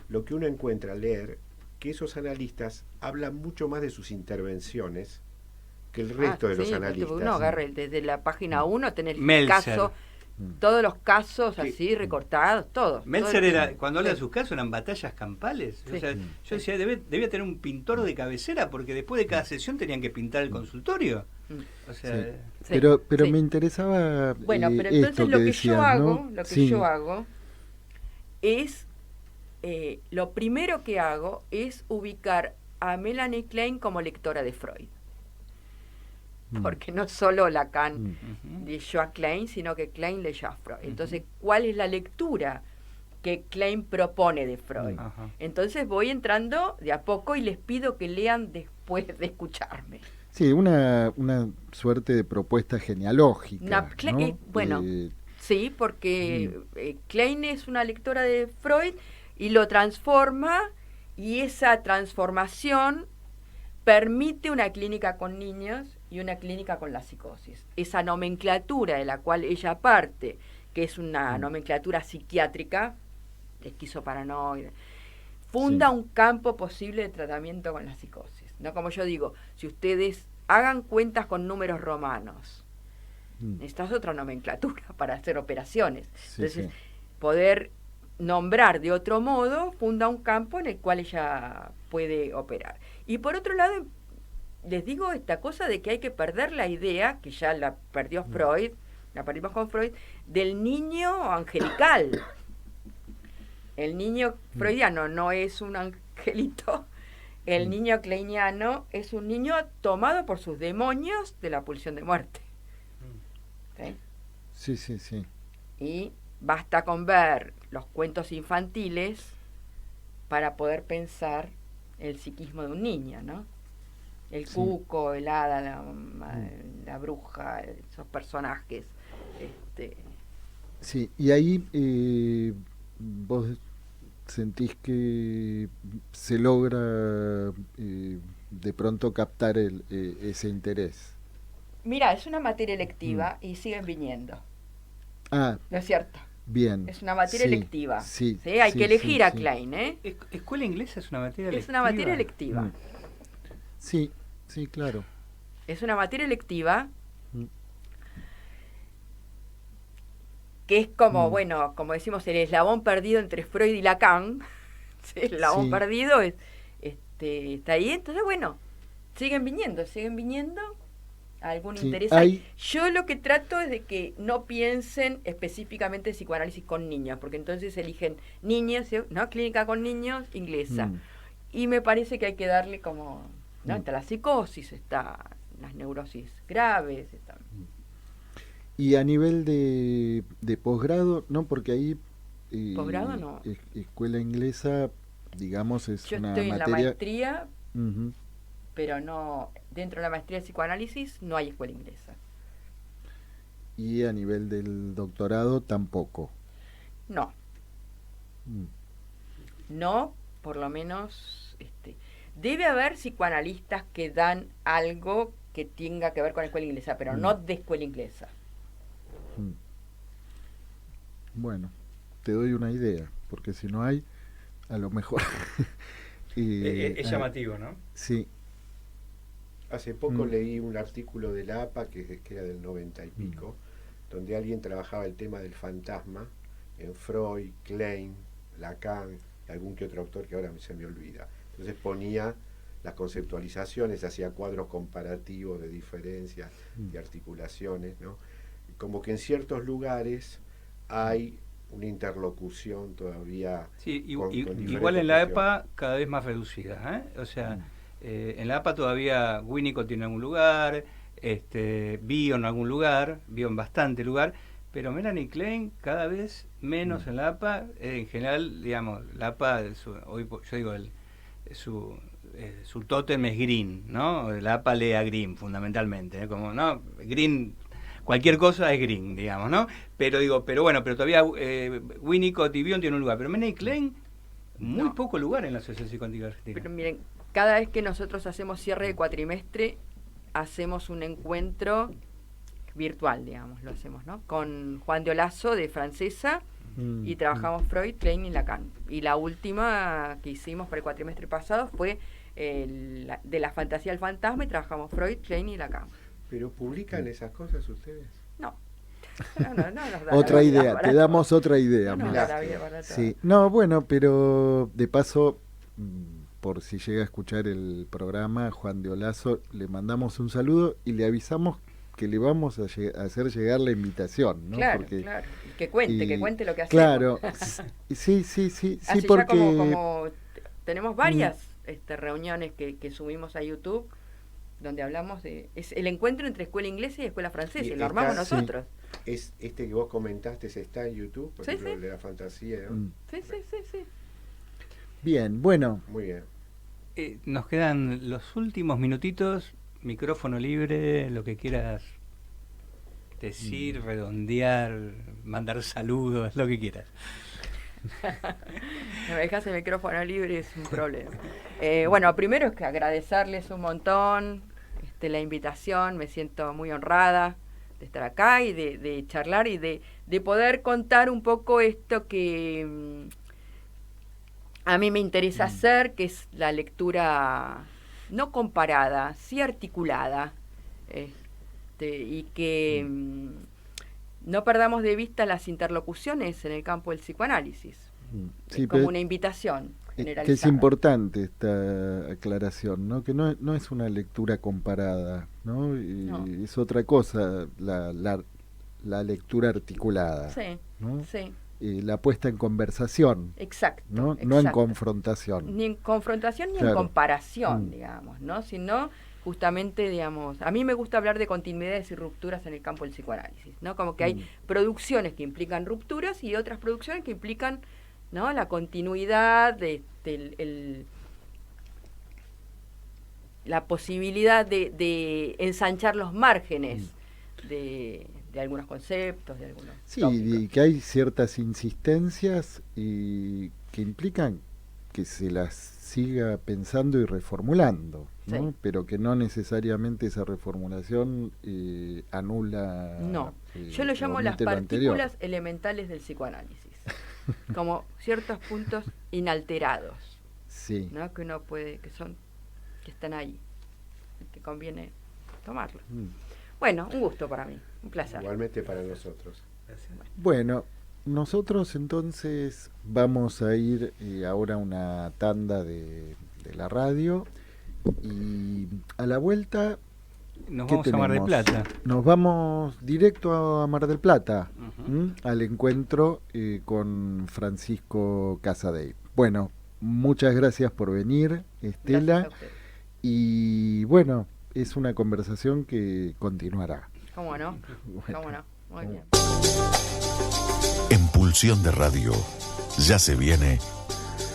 Lo que uno encuentra al leer, que esos analistas hablan mucho más de sus intervenciones que el resto de los analistas. Uno agarra desde la página 1, tenés el Meltzer. caso, todos los casos así recortados, todos. Meltzer todo cuando habla de sus casos, eran batallas campales. Sí. O sea, yo decía, debía tener un pintor de cabecera, porque después de cada sesión tenían que pintar el consultorio. O sea, Sí. Pero sí. me interesaba Bueno, pero entonces esto lo que decías, yo hago, ¿no? lo que Sí. yo hago es, lo primero que hago es ubicar a Melanie Klein como lectora de Freud. Porque no solo Lacan leyó a Klein, sino que Klein leyó a Freud. Entonces, ¿cuál es la lectura que Klein propone de Freud? Entonces voy entrando de a poco y les pido que lean después de escucharme. Sí, una suerte de propuesta genealógica. ¿no? Bueno, sí, porque Klein es una lectora de Freud y lo transforma, y esa transformación permite una clínica con niños y una clínica con la psicosis. Esa nomenclatura de la cual ella parte, que es una nomenclatura psiquiátrica, esquizoparanoide, funda un campo posible de tratamiento con la psicosis. No, como yo digo, si ustedes hagan cuentas con números romanos, necesitas otra nomenclatura para hacer operaciones. Entonces, poder nombrar de otro modo funda un campo en el cual ella puede operar. Y por otro lado, les digo esta cosa de que hay que perder la idea, que ya la perdió Freud, la partimos con Freud, del niño angelical. El niño freudiano no es un angelito, el niño kleiniano es un niño tomado por sus demonios de la pulsión de muerte. ¿Sí? Sí. Y basta con ver los cuentos infantiles para poder pensar el psiquismo de un niño, ¿no? El cuco, el hada, la bruja, esos personajes. Sí, y ahí vos sentís que se logra de pronto captar ese interés. Mira, es una materia electiva y siguen viniendo. Ah, ¿No es cierto? bien. Es una materia electiva. Sí, hay que elegir a Klein, ¿eh? ¿Escuela inglesa es una materia electiva? Es una materia electiva. Sí, claro. Es una materia electiva que es como, bueno, como decimos, el eslabón perdido entre Freud y Lacan. ¿Sí? El eslabón perdido está ahí. Entonces, bueno, siguen viniendo. Algún interés hay. Yo lo que trato es de que no piensen específicamente psicoanálisis con niños, porque entonces eligen niños, ¿no? Clínica con niños, inglesa. Y me parece que hay que darle como, ¿no? Está la psicosis, está las neurosis graves, está. Y a nivel de posgrado, no, porque ahí posgrado no. Escuela inglesa, digamos, es yo una estoy materia. En la maestría, pero no, dentro de la maestría de psicoanálisis no hay escuela inglesa. Y a nivel del doctorado tampoco. No. No, por lo menos, debe haber psicoanalistas que dan algo que tenga que ver con la escuela inglesa, pero no de escuela inglesa. Bueno, te doy una idea, porque si no hay, a lo mejor. Es llamativo, ¿no? Sí. Hace poco leí un artículo de la APA, que era del 90 y pico, donde alguien trabajaba el tema del fantasma en Freud, Klein, Lacan, y algún que otro autor que ahora se me olvida. Entonces ponía las conceptualizaciones, hacía cuadros comparativos de diferencias, de articulaciones, ¿no? Como que en ciertos lugares hay una interlocución todavía. Sí, con igual en la EPA cada vez más reducida, ¿eh? O sea, en la EPA todavía Winnicott tiene algún lugar, Bio en algún lugar, Bio en bastante lugar, pero Melanie Klein cada vez menos en la APA. En general, digamos, la APA, hoy yo digo, su tótem es Green, ¿no? La APA lee a Green fundamentalmente, ¿eh? Como, ¿no? Green, cualquier cosa es Green, digamos, ¿no? Pero bueno, pero todavía Winnicott y Bion tienen un lugar, pero Melanie Klein, muy poco lugar en la Asociación Psicoanalítica Argentina. Pero miren, cada vez que nosotros hacemos cierre de cuatrimestre, hacemos un encuentro virtual, digamos, lo hacemos, ¿no? Con Juan de Olazo, de Francesa, y trabajamos Freud, Klein y Lacan. Y la última que hicimos para el cuatrimestre pasado fue de la fantasía al fantasma, y trabajamos Freud, Klein y Lacan. ¿Pero publican esas cosas ustedes? No. No nos da otra idea, te todo. damos otra idea. No, la vida para sí. No, bueno, pero de paso, por si llega a escuchar el programa, Juan de Olazo, le mandamos un saludo y le avisamos que le vamos a hacer llegar la invitación, ¿no? Claro, porque, claro. Y que cuente lo que hacemos. Claro, sí, Así porque... como tenemos varias reuniones que subimos a YouTube, donde hablamos es el encuentro entre escuela inglesa y escuela francesa, y lo armamos nosotros. Es que vos comentaste, está en YouTube, por ejemplo, el de la fantasía, ¿no? Sí. Bien, bueno. Muy bien. Nos quedan los últimos minutitos, micrófono libre, lo que quieras decir, redondear, mandar saludos, lo que quieras. Me dejas el micrófono libre, es un problema. Bueno, primero es que agradecerles un montón la invitación, me siento muy honrada de estar acá y de charlar y de poder contar un poco esto que a mí me interesa hacer, que es la lectura no comparada, sí articulada, y que no perdamos de vista las interlocuciones en el campo del psicoanálisis. Sí, como una invitación generalizada. Que es importante esta aclaración, ¿no? Que no es una lectura comparada, ¿no? No. Es otra cosa, la lectura articulada, Sí, ¿no? sí. La puesta en conversación, Exacto, ¿no? exacto. No en confrontación. Ni en confrontación ni en Claro. comparación, digamos, ¿no? Sino justamente, digamos, a mí me gusta hablar de continuidades y rupturas en el campo del psicoanálisis, ¿no? Como que hay producciones que implican rupturas y otras producciones que implican, ¿no?, la continuidad la posibilidad de ensanchar los márgenes de algunos conceptos, de algunos Sí, tópicos. y que hay ciertas insistencias y que implican que se las siga pensando y reformulando, ¿no? Sí. Pero que no necesariamente esa reformulación anula. No, yo lo llamo las omite lo anterior. partículas elementales del psicoanálisis, como ciertos puntos inalterados, Sí. ¿no? Que uno puede, que están ahí, y que conviene tomarlos. Bueno, un gusto para mí, un placer. Igualmente para nosotros. Bueno, nosotros entonces vamos a ir ahora a una tanda de la radio y a la vuelta Nos ¿qué vamos a Mar del tenemos? Plata. Nos vamos directo a Mar del Plata, Ujú. al encuentro con Francisco Casadei. Bueno, muchas gracias por venir, Estela, Gracias a ustedes. y bueno, es una conversación que continuará. ¿Cómo no? Bueno, ¿Cómo no? Muy bien. En Pulsión de Radio ya se viene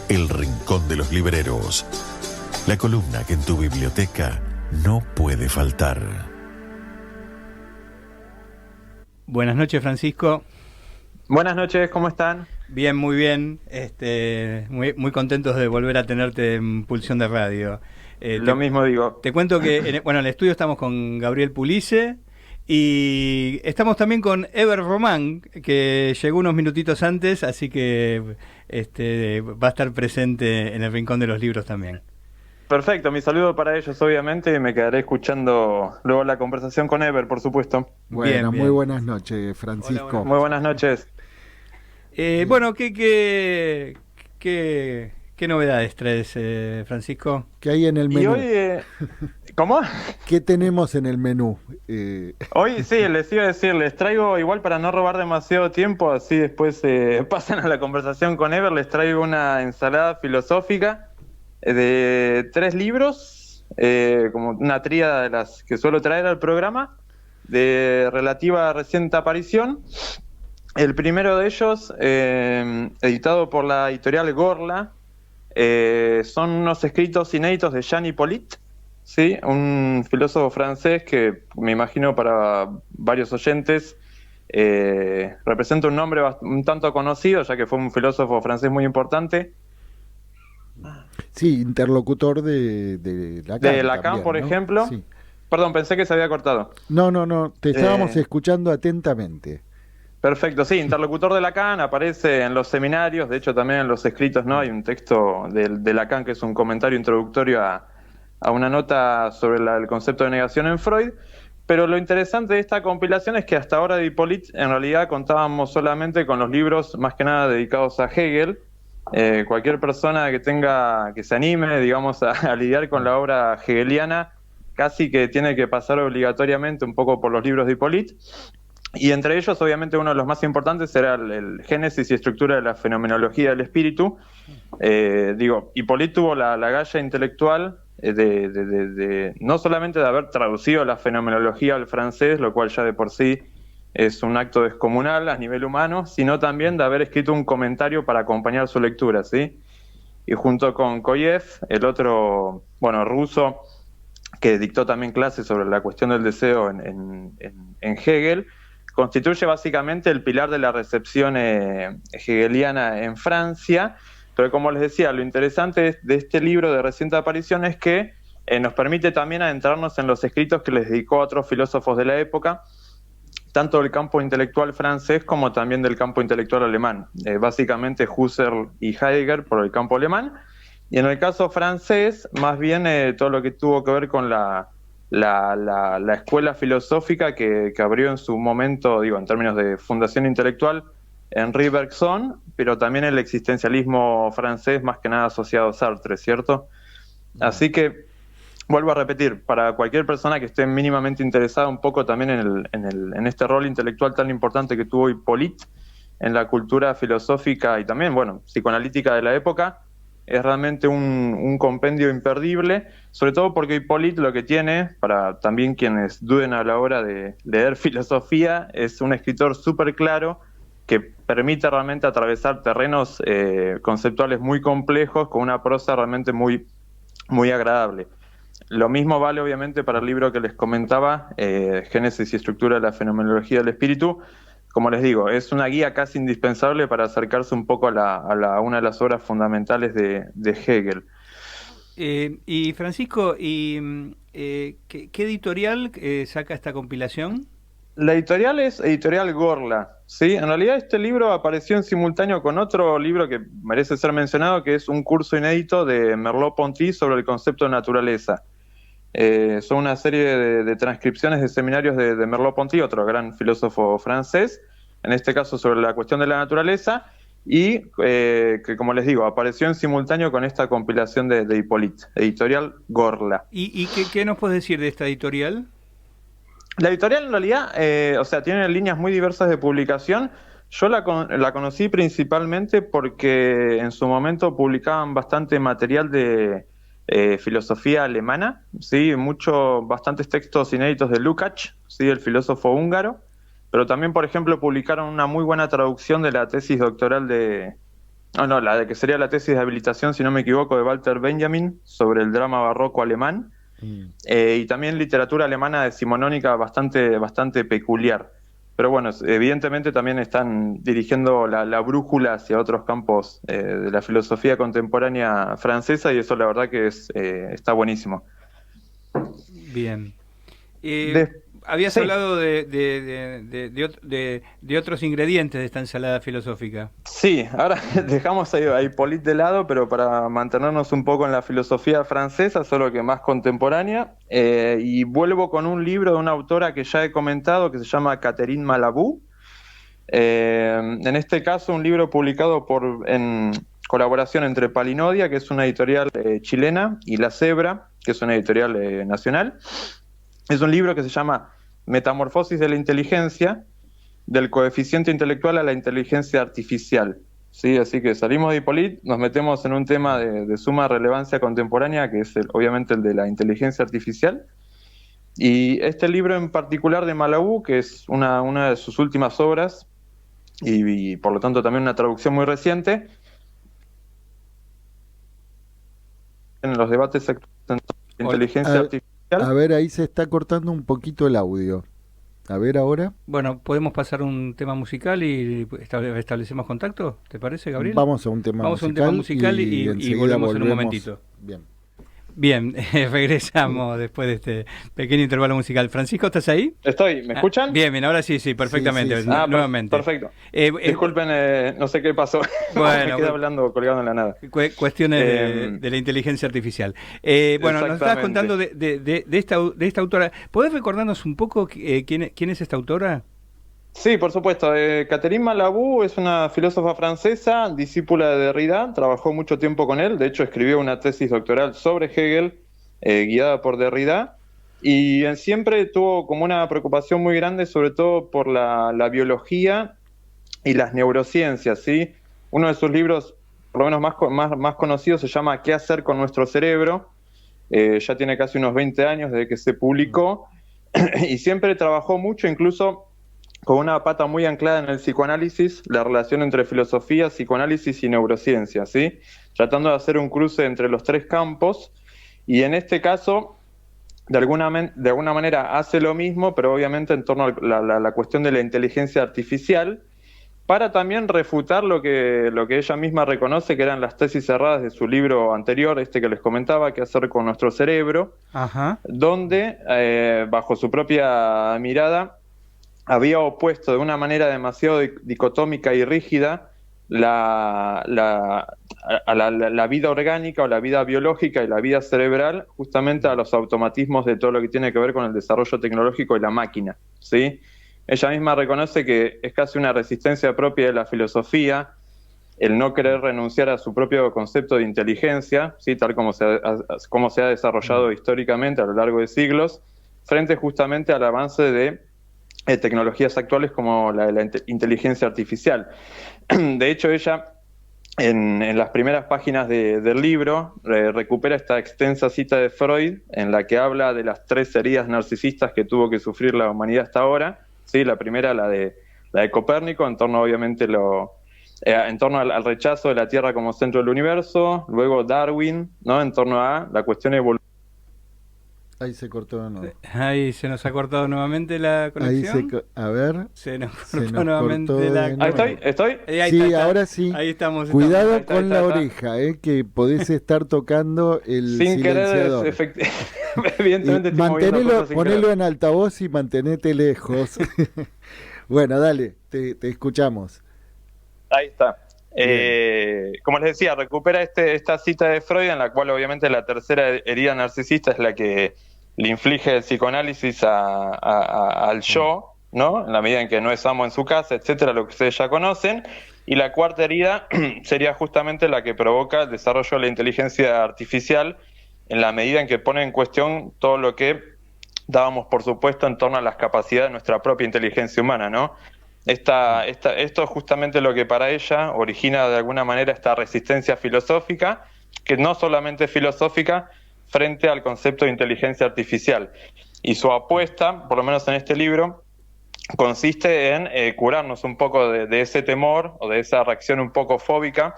El Rincón de los Libreros, la columna que en tu biblioteca no puede faltar. Buenas noches, Francisco. Buenas noches, ¿cómo están? Bien, muy bien. Muy contentos de volver a tenerte en Pulsión de Radio. Lo mismo digo. Te cuento que en el estudio estamos con Gabriel Pulice y estamos también con Eber Román, que llegó unos minutitos antes, así que va a estar presente en el Rincón de los Libros también. Perfecto, mi saludo para ellos, obviamente, y me quedaré escuchando luego la conversación con Ever, por supuesto. Bueno, Bien, bien. muy buenas noches, Francisco. Hola, Muy buenas noches. Bueno, ¿qué novedades traes, Francisco? ¿Qué hay en el Y menú? hoy... ¿Cómo? ¿Qué tenemos en el menú? Hoy sí, les iba a decir, les traigo, igual para no robar demasiado tiempo, así después pasan a la conversación con Ever, les traigo una ensalada filosófica de 3 libros, como una tríada de las que suelo traer al programa, de relativa reciente aparición. El primero de ellos, editado por la editorial Gorla, son unos escritos inéditos de Jean Hippolyte, ¿sí? Un filósofo francés que me imagino para varios oyentes representa un nombre un tanto conocido, ya que fue un filósofo francés muy importante. Sí, interlocutor de Lacan. De Lacan, también, por ¿no? ejemplo. Sí. Perdón, pensé que se había cortado. No, te estábamos escuchando atentamente. Perfecto, sí, interlocutor de Lacan, aparece en los seminarios, de hecho también en los escritos, ¿no? Hay un texto de Lacan que es un comentario introductorio a una nota sobre el concepto de negación en Freud, pero lo interesante de esta compilación es que hasta ahora de Hippolyte en realidad contábamos solamente con los libros más que nada dedicados a Hegel. Cualquier persona que se anime, digamos, a lidiar con la obra hegeliana, casi que tiene que pasar obligatoriamente un poco por los libros de Hippolyte. Y entre ellos, obviamente, uno de los más importantes será el Génesis y estructura de la fenomenología del espíritu. Hippolyte tuvo la galla intelectual de no solamente de haber traducido la fenomenología al francés, lo cual ya de por sí es un acto descomunal a nivel humano, sino también de haber escrito un comentario para acompañar su lectura, ¿sí? Y junto con Koyev, el otro, ruso, que dictó también clases sobre la cuestión del deseo en Hegel, constituye básicamente el pilar de la recepción hegeliana en Francia. Pero como les decía, lo interesante de este libro de reciente aparición es que nos permite también adentrarnos en los escritos que les dedicó a otros filósofos de la época, tanto del campo intelectual francés como también del campo intelectual alemán. Básicamente Husserl y Heidegger por el campo alemán, y en el caso francés, más bien todo lo que tuvo que ver con la escuela filosófica que abrió en su momento, en términos de fundación intelectual, Henri Bergson, pero también el existencialismo francés, más que nada asociado a Sartre, ¿cierto? Así que vuelvo a repetir, para cualquier persona que esté mínimamente interesada un poco también en este rol intelectual tan importante que tuvo Hippolyte en la cultura filosófica y también, bueno, psicoanalítica de la época, es realmente un compendio imperdible, sobre todo porque Hippolyte lo que tiene, para también quienes duden a la hora de leer filosofía, es un escritor súper claro que permite realmente atravesar terrenos conceptuales muy complejos con una prosa realmente muy, muy agradable. Lo mismo vale obviamente para el libro que les comentaba, Génesis y estructura de la fenomenología del espíritu. Como les digo, es una guía casi indispensable para acercarse un poco a una de las obras fundamentales de Hegel. Y Francisco, ¿qué editorial saca esta compilación? La editorial es Editorial Gorla, ¿sí? En realidad este libro apareció en simultáneo con otro libro que merece ser mencionado, que es un curso inédito de Merleau-Ponty sobre el concepto de naturaleza. Son una serie de transcripciones de seminarios de Merleau-Ponty, otro gran filósofo francés, en este caso sobre la cuestión de la naturaleza, y que, como les digo, apareció en simultáneo con esta compilación de Hippolyte, Editorial Gorla. ¿Y qué nos puedes decir de esta editorial? La editorial en realidad, tiene líneas muy diversas de publicación. Yo la conocí principalmente porque en su momento publicaban bastante material de filosofía alemana, ¿sí? Bastantes textos inéditos de Lukács, ¿sí? El filósofo húngaro, pero también, por ejemplo, publicaron una muy buena traducción de la tesis doctoral la de que sería la tesis de habilitación, si no me equivoco, de Walter Benjamin sobre el drama barroco alemán. Y también literatura alemana decimonónica bastante peculiar. Pero bueno, evidentemente también están dirigiendo la brújula hacia otros campos de la filosofía contemporánea francesa, y eso la verdad que está buenísimo. Bien. Habías hablado de otros ingredientes de esta ensalada filosófica. Sí, ahora dejamos a Hippolyte de lado, pero para mantenernos un poco en la filosofía francesa, solo que más contemporánea, y vuelvo con un libro de una autora que ya he comentado, que se llama Catherine Malabou. En este caso, un libro publicado en colaboración entre Palinodia, que es una editorial chilena, y La Cebra, que es una editorial nacional. Es un libro que se llama Metamorfosis de la inteligencia, del coeficiente intelectual a la inteligencia artificial. ¿Sí? Así que salimos de Hippolyte, nos metemos en un tema de suma relevancia contemporánea, que es obviamente el de la inteligencia artificial. Y este libro en particular de Malabou, que es una de sus últimas obras, y por lo tanto también una traducción muy reciente, en los debates de inteligencia artificial. A ver, ahí se está cortando un poquito el audio. A ver ahora. Bueno, ¿podemos pasar un tema musical y establecemos contacto? ¿Te parece, Gabriel? Vamos a un tema musical y volvemos en un momentito. Bien, regresamos después de este pequeño intervalo musical. Francisco, ¿estás ahí? Estoy, ¿me escuchan? Bien, ahora sí, perfectamente, sí. Nuevamente. Perfecto. Disculpen, no sé qué pasó. Bueno, me quedé hablando, colgado en la nada. Cuestiones de la inteligencia artificial. Bueno, nos estabas contando de esta autora. ¿Podés recordarnos un poco quién es esta autora? Sí, por supuesto. Catherine Malabou es una filósofa francesa, discípula de Derrida, trabajó mucho tiempo con él, de hecho escribió una tesis doctoral sobre Hegel, guiada por Derrida, y siempre tuvo como una preocupación muy grande, sobre todo por la biología y las neurociencias, ¿sí? Uno de sus libros, por lo menos más conocidos, se llama ¿Qué hacer con nuestro cerebro? Ya tiene casi unos 20 años desde que se publicó, y siempre trabajó mucho, incluso con una pata muy anclada en el psicoanálisis, la relación entre filosofía, psicoanálisis y neurociencia, ¿sí? Tratando de hacer un cruce entre los tres campos, y en este caso, de alguna manera hace lo mismo, pero obviamente en torno a la cuestión de la inteligencia artificial, para también refutar lo que ella misma reconoce que eran las tesis cerradas de su libro anterior, que les comentaba, ¿Qué hacer con nuestro cerebro? Ajá. Donde, bajo su propia mirada, había opuesto de una manera demasiado dicotómica y rígida la vida orgánica o la vida biológica y la vida cerebral justamente a los automatismos de todo lo que tiene que ver con el desarrollo tecnológico y la máquina, ¿sí? Ella misma reconoce que es casi una resistencia propia de la filosofía el no querer renunciar a su propio concepto de inteligencia, ¿sí? Tal como se ha desarrollado históricamente a lo largo de siglos, frente justamente al avance de tecnologías actuales como la de la inteligencia artificial. De hecho, ella, en las primeras páginas del libro, recupera esta extensa cita de Freud, en la que habla de las 3 heridas narcisistas que tuvo que sufrir la humanidad hasta ahora. ¿Sí? La primera, la de Copérnico, en torno obviamente en torno al rechazo de la Tierra como centro del universo. Luego Darwin, ¿no? En torno a la cuestión evolutiva. Ahí se cortó de nuevo. Ahí se nos ha cortado nuevamente la conexión. A ver. Se nos Se cortó nos nuevamente cortó la de conexión. Ahí estoy. Ahí Sí, está. ahora sí. Ahí estamos. Cuidado Ahí con la está. oreja, que podés estar tocando el Sin silenciador. querer, evidentemente estoy moviendo Mantenelo, cosas sin ponelo querer. en altavoz y mantenete lejos. Bueno, dale, te escuchamos. Ahí está. Como les decía, recupera esta cita de Freud, en la cual obviamente la tercera herida narcisista es la que le inflige el psicoanálisis al yo, ¿no? En la medida en que no es amo en su casa, etcétera, lo que ustedes ya conocen. Y la cuarta herida sería justamente la que provoca el desarrollo de la inteligencia artificial, en la medida en que pone en cuestión todo lo que dábamos por supuesto en torno a las capacidades de nuestra propia inteligencia humana, ¿no? Esto es justamente lo que para ella origina de alguna manera esta resistencia filosófica, que no solamente es filosófica, frente al concepto de inteligencia artificial. Y su apuesta, por lo menos en este libro, consiste en curarnos un poco de ese temor o de esa reacción un poco fóbica,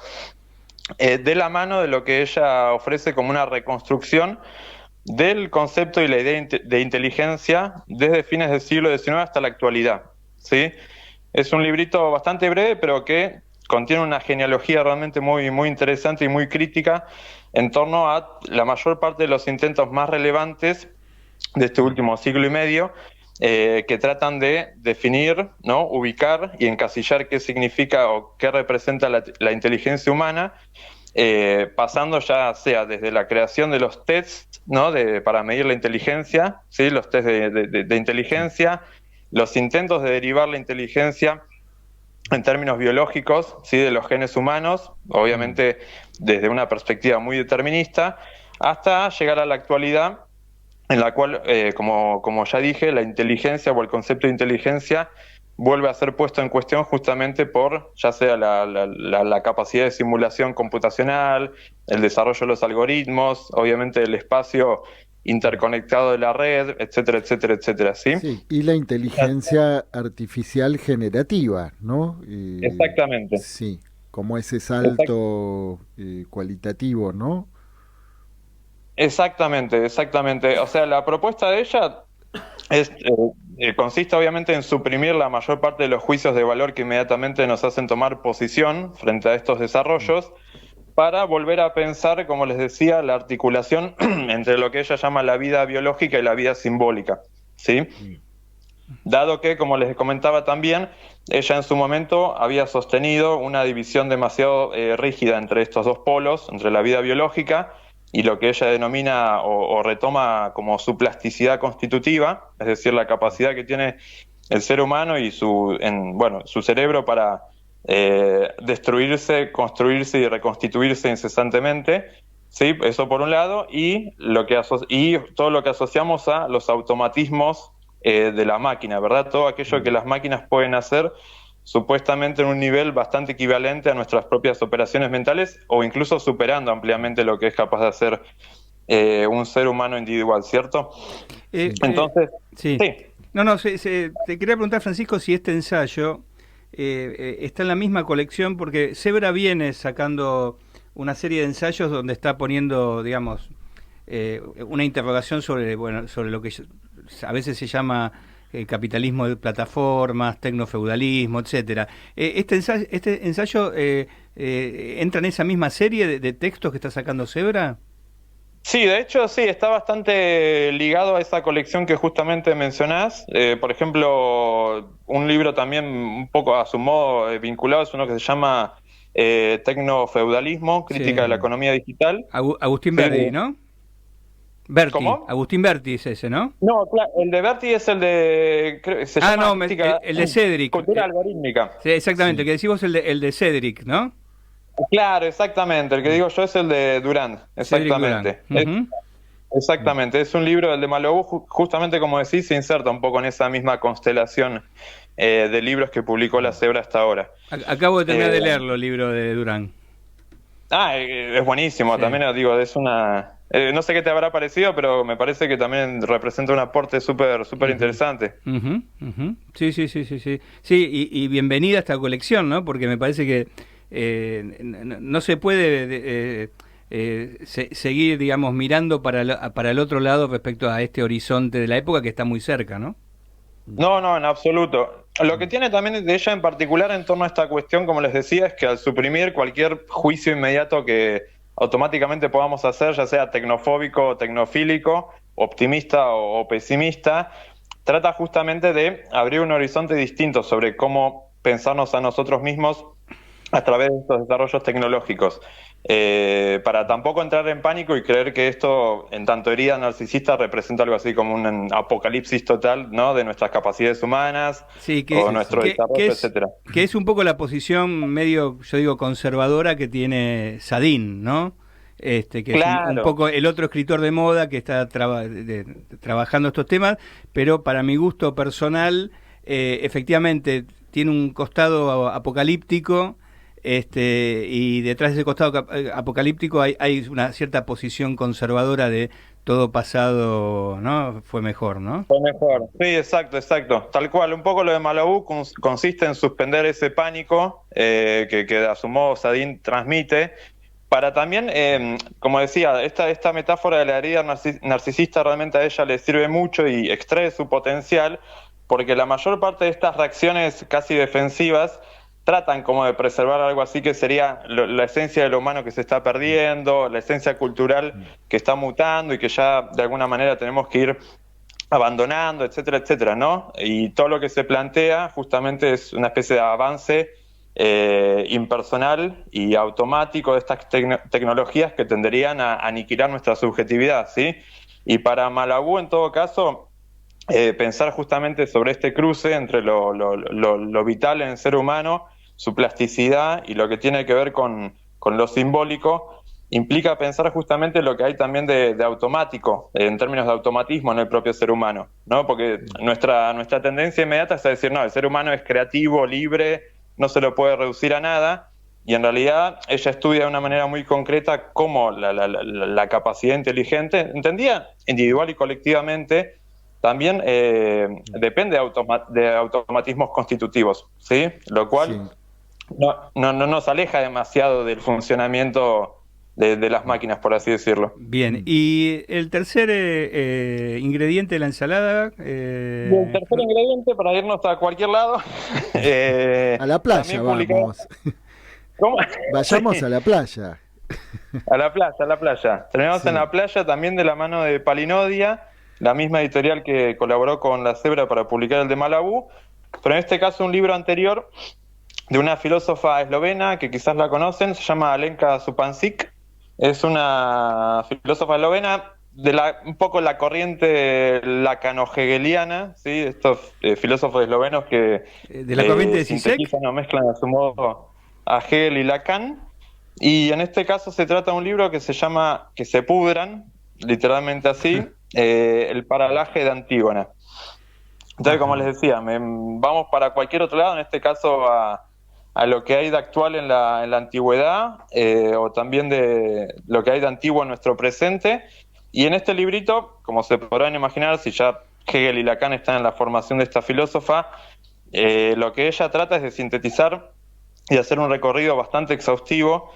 de la mano de lo que ella ofrece como una reconstrucción del concepto y la idea de inteligencia desde fines del siglo XIX hasta la actualidad, ¿sí? Es un librito bastante breve, pero que contiene una genealogía realmente muy, muy interesante y muy crítica en torno a la mayor parte de los intentos más relevantes de este último siglo y medio, que tratan de definir, ¿no? Ubicar y encasillar qué significa o qué representa la inteligencia humana, pasando ya sea desde la creación de los tests, ¿no? Para medir la inteligencia, ¿sí? Los tests de inteligencia, los intentos de derivar la inteligencia en términos biológicos, ¿sí? De los genes humanos, obviamente desde una perspectiva muy determinista, hasta llegar a la actualidad, en la cual, como ya dije, la inteligencia o el concepto de inteligencia vuelve a ser puesto en cuestión justamente por, ya sea la capacidad de simulación computacional, el desarrollo de los algoritmos, obviamente el espacio interconectado de la red, etcétera, etcétera, etcétera, ¿sí? Sí, y la inteligencia artificial generativa, ¿no? Exactamente. Sí, como ese salto cualitativo, ¿no? Exactamente. O sea, la propuesta de ella consiste obviamente en suprimir la mayor parte de los juicios de valor que inmediatamente nos hacen tomar posición frente a estos desarrollos, para volver a pensar, como les decía, la articulación entre lo que ella llama la vida biológica y la vida simbólica, ¿sí? Dado que, como les comentaba también, ella en su momento había sostenido una división demasiado rígida entre estos dos polos, entre la vida biológica y lo que ella denomina o retoma como su plasticidad constitutiva, es decir, la capacidad que tiene el ser humano y su cerebro para destruirse, construirse y reconstituirse incesantemente, ¿sí? Eso por un lado, y todo lo que asociamos a los automatismos de la máquina, ¿verdad? Todo aquello que las máquinas pueden hacer supuestamente en un nivel bastante equivalente a nuestras propias operaciones mentales, o incluso superando ampliamente lo que es capaz de hacer un ser humano individual, ¿cierto? Entonces, sí. Te quería preguntar, Francisco, si este ensayo está en la misma colección, porque Zebra viene sacando una serie de ensayos donde está poniendo, digamos, una interrogación sobre lo que a veces se llama el capitalismo de plataformas, tecnofeudalismo, etcétera. ¿Este ensayo entra en esa misma serie de textos que está sacando Zebra? Sí, de hecho sí, está bastante ligado a esa colección que justamente mencionás. Por ejemplo, un libro también un poco a su modo vinculado es uno que se llama Tecnofeudalismo, Crítica de la Economía Digital. Agustín Berti, ¿no? Berti. ¿Cómo? Agustín Berti es ese, ¿no? No, claro, el de Berti es el de... Se llama el de Cedric. Cultura algorítmica. Sí, exactamente, Sí. que decís vos el de Cedric, ¿no? Claro, exactamente. El que digo yo es el de Durand. Exactamente. Durand. Exactamente. Es un libro, el de Malobú, justamente como decís, se inserta un poco en esa misma constelación de libros que publicó La Cebra hasta ahora. Acabo de terminar de leerlo, el libro de Durand. Es buenísimo. Sí. También digo, es una... no sé qué te habrá parecido, pero me parece que también representa un aporte súper interesante. Sí. Sí, y bienvenida a esta colección, ¿no? Porque me parece que no se puede seguir, digamos, mirando para el otro lado respecto a este horizonte de la época que está muy cerca, ¿no? No, en absoluto. Lo que tiene también de ella en particular en torno a esta cuestión, como les decía, es que al suprimir cualquier juicio inmediato que automáticamente podamos hacer, ya sea tecnofóbico o tecnofílico, optimista o pesimista, trata justamente de abrir un horizonte distinto sobre cómo pensarnos a nosotros mismos a través de estos desarrollos tecnológicos, para tampoco entrar en pánico y creer que esto, en tanto herida narcisista, representa algo así como un apocalipsis total, ¿no?, de nuestras capacidades humanas, sí, o nuestro desarrollo, etcétera. Que es un poco la posición medio, yo digo, conservadora que tiene Sadin, ¿no? Que claro. es un poco el otro escritor de moda que está trabajando estos temas, pero para mi gusto personal, efectivamente, tiene un costado apocalíptico. Y detrás de ese costado apocalíptico hay una cierta posición conservadora de todo pasado, ¿no? Fue mejor, ¿no? Fue mejor, sí, exacto. Tal cual, un poco lo de Malabú consiste en suspender ese pánico que a su modo Sadin transmite, para también, como decía, esta metáfora de la herida narcisista realmente a ella le sirve mucho y extrae su potencial, porque la mayor parte de estas reacciones casi defensivas tratan como de preservar algo así que sería la esencia de lo humano que se está perdiendo, la esencia cultural que está mutando y que ya de alguna manera tenemos que ir abandonando, etcétera, ¿no? Y todo lo que se plantea justamente es una especie de avance impersonal y automático de estas tecnologías que tenderían a aniquilar nuestra subjetividad, ¿sí? Y para Malabú, en todo caso, pensar justamente sobre este cruce entre lo vital en el ser humano, su plasticidad y lo que tiene que ver con lo simbólico, implica pensar justamente lo que hay también de automático, en términos de automatismo en el propio ser humano, ¿no? Porque nuestra tendencia inmediata es a decir, no, el ser humano es creativo, libre, no se lo puede reducir a nada, y en realidad ella estudia de una manera muy concreta cómo la capacidad inteligente, entendida individual y colectivamente, también depende de automatismos constitutivos, ¿sí? Lo cual no nos aleja demasiado del funcionamiento de las máquinas, por así decirlo. Bien, y el tercer ingrediente de la ensalada... Y el tercer ingrediente, para irnos a cualquier lado... a la playa vamos. ¿Cómo? Vayamos a la playa. A la playa. Terminamos en la playa también de la mano de Palinodia, la misma editorial que colaboró con La Cebra para publicar el de Malabú, pero en este caso un libro anterior de una filósofa eslovena que quizás la conocen, se llama Alenka Supancic. Es una filósofa eslovena de un poco la corriente lacano-hegeliana, ¿sí? Estos filósofos eslovenos que de la corriente de sintetizan o mezclan a su modo a Hegel y Lacan. Y en este caso se trata de un libro que se llama Que se pudran, literalmente así, El paralaje de Antígona. Entonces, como les decía, vamos para cualquier otro lado, en este caso a lo que hay de actual en la antigüedad, o también de lo que hay de antiguo en nuestro presente. Y en este librito, como se podrán imaginar, si ya Hegel y Lacan están en la formación de esta filósofa, lo que ella trata es de sintetizar y hacer un recorrido bastante exhaustivo,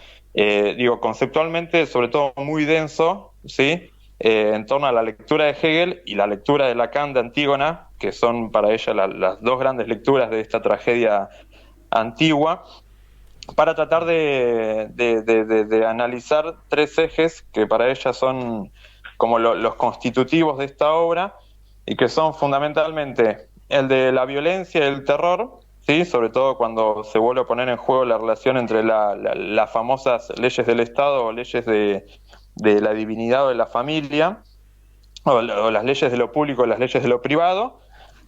conceptualmente, sobre todo muy denso, ¿sí? En torno a la lectura de Hegel y la lectura de Lacan de Antígona, que son para ella las dos grandes lecturas de esta tragedia antigua, para tratar de analizar tres ejes que para ella son como los constitutivos de esta obra, y que son fundamentalmente el de la violencia y el terror, ¿sí? Sobre todo cuando se vuelve a poner en juego la relación entre las famosas leyes del Estado o leyes de la divinidad o de la familia, o las leyes de lo público o las leyes de lo privado,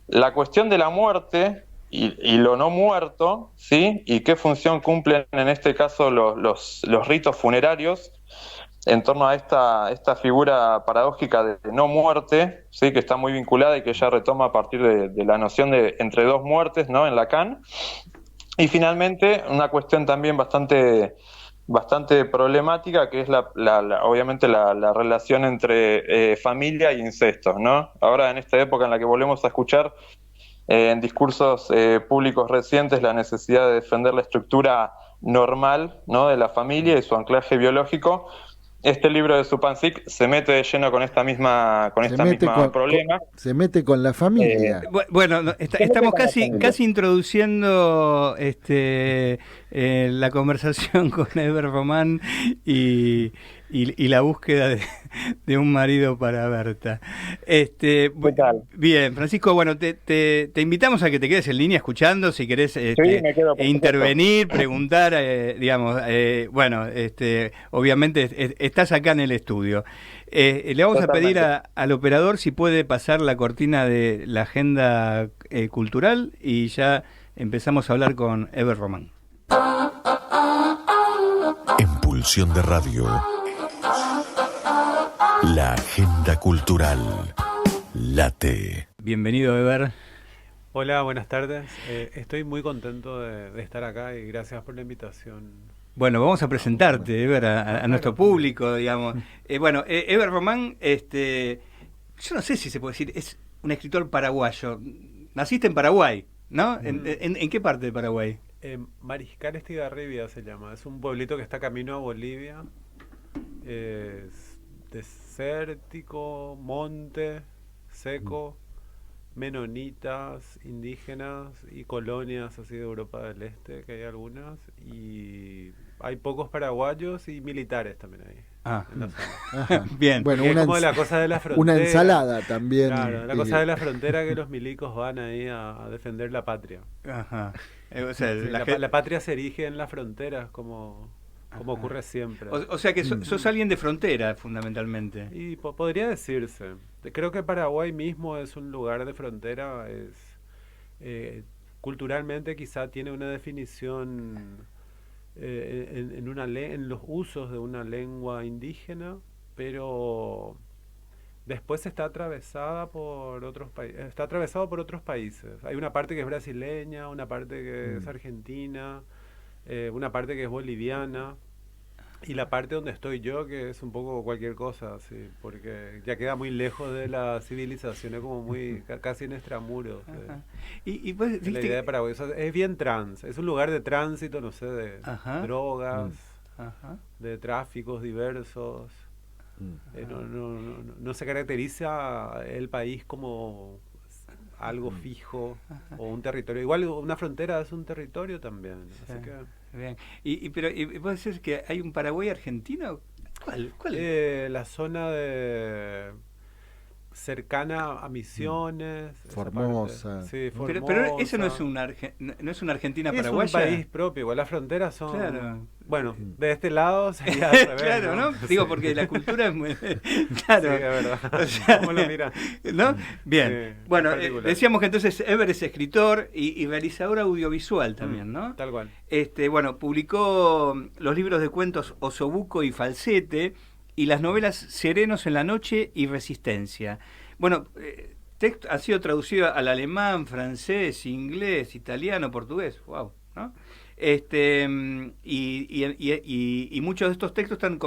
la cuestión de la muerte y lo no muerto, ¿sí? Y qué función cumplen en este caso los ritos funerarios en torno a esta figura paradójica de no muerte, ¿sí? Que está muy vinculada y que ella retoma a partir de la noción de entre dos muertes, ¿no? En Lacan. Y finalmente, una cuestión también bastante problemática, que es obviamente la relación entre familia e incestos, ¿no? Ahora, en esta época en la que volvemos a escuchar en discursos públicos recientes la necesidad de defender la estructura normal, ¿no? De la familia y su anclaje biológico, este libro de Supansik se mete de lleno con esta misma problema. Se mete con la familia. Bueno, estamos casi introduciendo la conversación con Eber Román y la búsqueda de un marido para Berta. Bien, Francisco, bueno, te invitamos a que te quedes en línea escuchando, si querés intervenir, preguntar, digamos, obviamente estás acá en el estudio. Le vamos a pedir al operador si puede pasar la cortina de la agenda cultural y ya empezamos a hablar con Eber Román. En Pulsión de Radio, la agenda cultural late. Bienvenido, Eber. Hola, buenas tardes. Estoy muy contento de estar acá y gracias por la invitación. Bueno, vamos a presentarte, Eber, a nuestro público, digamos. Eber Román, yo no sé si se puede decir, es un escritor paraguayo. Naciste en Paraguay, ¿no? ¿En qué parte de Paraguay? Mariscal Estigarribia se llama. Es un pueblito que está camino a Bolivia. Es desértico, monte, seco, menonitas, indígenas y colonias así de Europa del Este, que hay algunas. Y hay pocos paraguayos y militares también ahí. En la zona. Bien. Bueno, como la cosa de la frontera. Una ensalada también. Claro, la cosa de la frontera, que los milicos van ahí a defender la patria. Ajá. O sea, la patria se erige en las fronteras, como ocurre siempre. O sea que sos alguien de frontera, fundamentalmente. Y podría decirse. Creo que Paraguay mismo es un lugar de frontera. Culturalmente quizá tiene una definición en los usos de una lengua indígena, pero después está atravesado por otros países. Hay una parte que es brasileña, una parte que es argentina, una parte que es boliviana, y la parte donde estoy yo, que es un poco cualquier cosa, sí, porque ya queda muy lejos de la civilización, es como muy casi en extramuros. Y pues, la idea de Paraguay, o sea, es bien trans, es un lugar de tránsito, no sé, de drogas, de tráficos diversos. No se caracteriza el país como algo fijo o un territorio. Igual una frontera es un territorio también. Así que... Bien. Pero ¿vos decís que hay un Paraguay argentino? ¿Cuál? La zona cercana a Misiones, Formosa. Sí, Formosa. Pero eso no es una Argentina paraguaya. Es un país propio, igual las fronteras son... Claro. Bueno, de este lado sería al revés, claro, ¿no? Sí. Digo, porque la cultura es muy... Claro. Sí, es verdad. O sea, ¿cómo lo miran? ¿No? Bien. Sí, bueno, decíamos que entonces Eber es escritor y realizador audiovisual también, ¿no? Tal cual. Bueno, publicó los libros de cuentos Osobuco y Falsete y las novelas Serenos en la noche y Resistencia. Bueno, texto ha sido traducido al alemán, francés, inglés, italiano, portugués. Wow, ¿no? Y muchos de estos textos están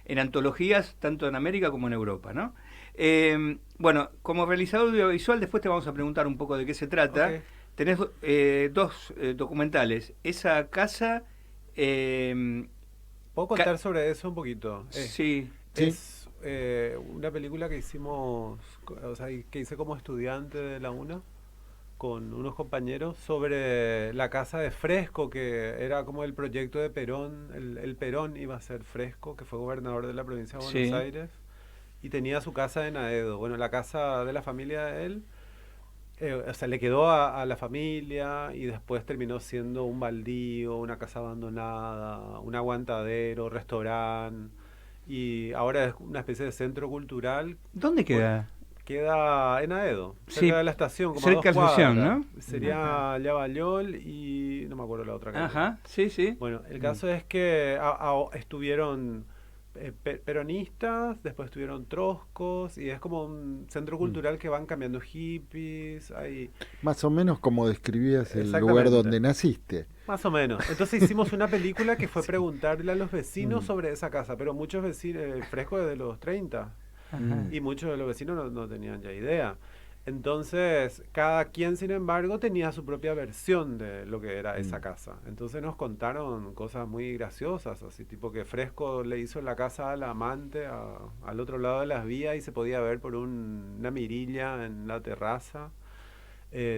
en antologías tanto en América como en Europa, ¿no? Bueno, como realizador audiovisual, después te vamos a preguntar un poco de qué se trata. Okay. Tenés dos documentales. Esa casa... ¿Puedo contar sobre eso un poquito? Sí. Es una película que hicimos, o sea, que hice como estudiante de la UNA con unos compañeros sobre la casa de Fresco, que era como el proyecto de Perón. El Perón iba a ser Fresco, que fue gobernador de la provincia de Buenos Aires, y tenía su casa en Aedo. Bueno, la casa de la familia de él, o sea, le quedó a la familia y después terminó siendo un baldío, una casa abandonada, un aguantadero, restaurante, y ahora es una especie de centro cultural. ¿Dónde queda? Queda en Aedo, Sí, cerca de la estación, como cerca a 2 de la estación, cuadras. ¿no? Sería Llavallol y no me acuerdo la otra calle. Ajá, sí, sí. Bueno, el caso es que estuvieron peronistas, después estuvieron trotskos, y es como un centro cultural que van cambiando hippies, hay Más o menos como describías el lugar Exactamente. donde naciste. más o menos. Entonces hicimos una película que fue preguntarle a los vecinos Mm. sobre esa casa, pero muchos vecinos, Fresco es de los 30, Ajá. y muchos de los vecinos no tenían ya idea. Entonces, cada quien, sin embargo, tenía su propia versión de lo que era esa casa. Entonces nos contaron cosas muy graciosas, así tipo que Fresco le hizo la casa al amante al otro lado de las vías y se podía ver por una mirilla en la terraza.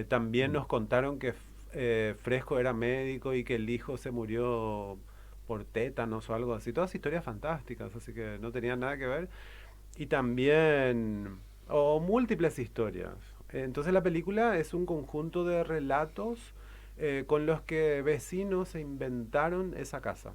También nos contaron que Fresco era médico y que el hijo se murió por tétanos o algo así. Todas historias fantásticas, así que no tenían nada que ver. Y también, o múltiples historias. Entonces la película es un conjunto de relatos con los que vecinos se inventaron esa casa.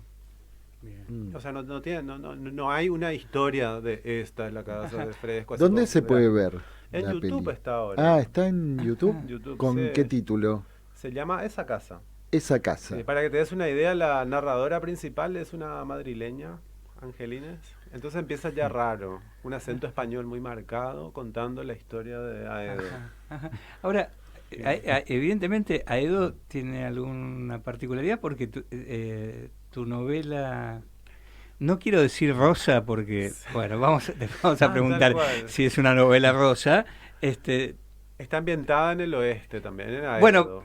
Mm. O sea, no hay una historia de esta es la casa de Fresco. así ¿Dónde como se puede real. ver En la YouTube peli? está ahora. Ah, ¿está en YouTube? YouTube, ¿Con sí. qué título? Se llama Esa casa. Esa casa. Para que te des una idea, la narradora principal es una madrileña, Angelines. Entonces empieza ya raro, un acento español muy marcado, contando la historia de Aedo. Ajá. Ahora, evidentemente Aedo tiene alguna particularidad porque tu novela, no quiero decir rosa porque, bueno, le vamos a Tal preguntar cual. si es una novela rosa. Está ambientada en el oeste también, en Aedo. Bueno,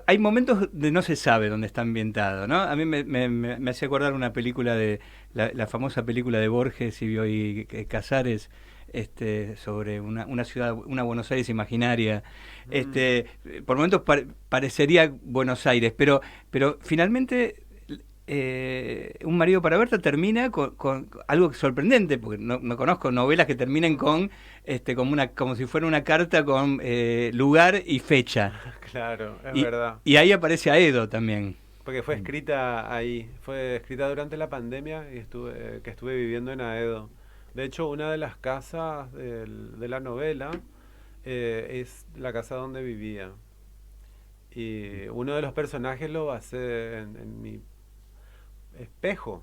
hay momentos donde no se sabe dónde está ambientado, ¿no? A mí me hace acordar una película de la famosa película de Borges y Bioy Casares, sobre una ciudad, una Buenos Aires imaginaria. Por momentos parecería Buenos Aires, pero finalmente Un marido para Berta termina con algo sorprendente, porque no conozco novelas que terminen con como si fuera una carta con lugar y fecha. Claro, es verdad. Y ahí aparece Aedo también. Porque fue escrita ahí, fue escrita durante la pandemia y estuve viviendo en Aedo. De hecho, una de las casas de la novela es la casa donde vivía. Y uno de los personajes lo basé en mi espejo,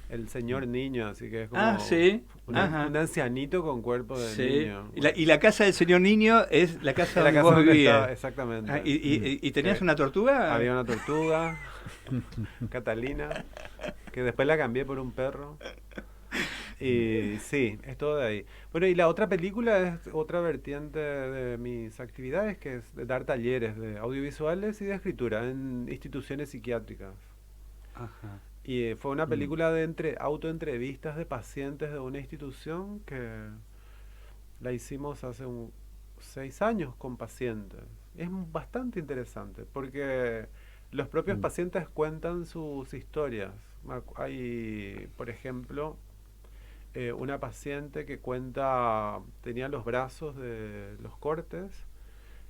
el señor niño, así que es como sí. un ancianito con cuerpo de niño. Y la casa del señor niño es la casa donde casa vos donde vivías. estaba, exactamente. ¿Y tenías una tortuga? Había una tortuga, Catalina, que después la cambié por un perro. Y sí, es todo de ahí. Bueno, y la otra película es otra vertiente de mis actividades, que es de dar talleres de audiovisuales y de escritura en instituciones psiquiátricas. Ajá. Y fue una película de autoentrevistas de pacientes de una institución que la hicimos hace 6 años con pacientes. Es bastante interesante porque los propios pacientes cuentan sus historias. Hay, por ejemplo, una paciente que tenía los brazos de los cortes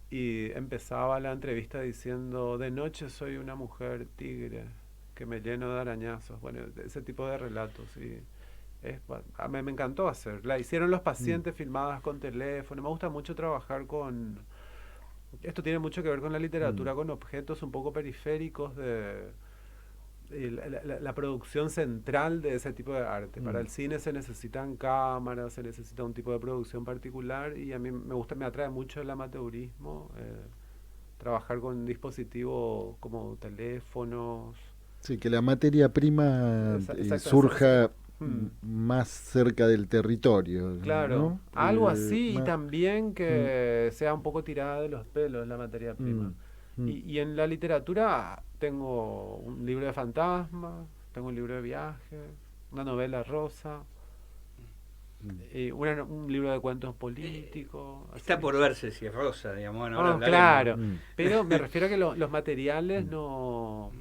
y empezaba la entrevista diciendo: de noche soy una mujer tigre que me lleno de arañazos. Bueno, ese tipo de relatos. Y me encantó hacer. La hicieron los pacientes filmadas con teléfono. Me gusta mucho trabajar con... Esto tiene mucho que ver con la literatura, con objetos un poco periféricos de la producción central de ese tipo de arte. Para el cine se necesitan cámaras, se necesita un tipo de producción particular, y a mí me atrae mucho el amateurismo, trabajar con dispositivos como teléfonos. Sí, que la materia prima surja más cerca del territorio. Claro, ¿no? algo así, y más... también que sea un poco tirada de los pelos la materia prima. Y en la literatura tengo un libro de fantasmas, tengo un libro de viajes, una novela rosa, un libro de cuentos políticos. Está por verse si es rosa, digamos. Bueno, ahora claro, pero me refiero a que los materiales no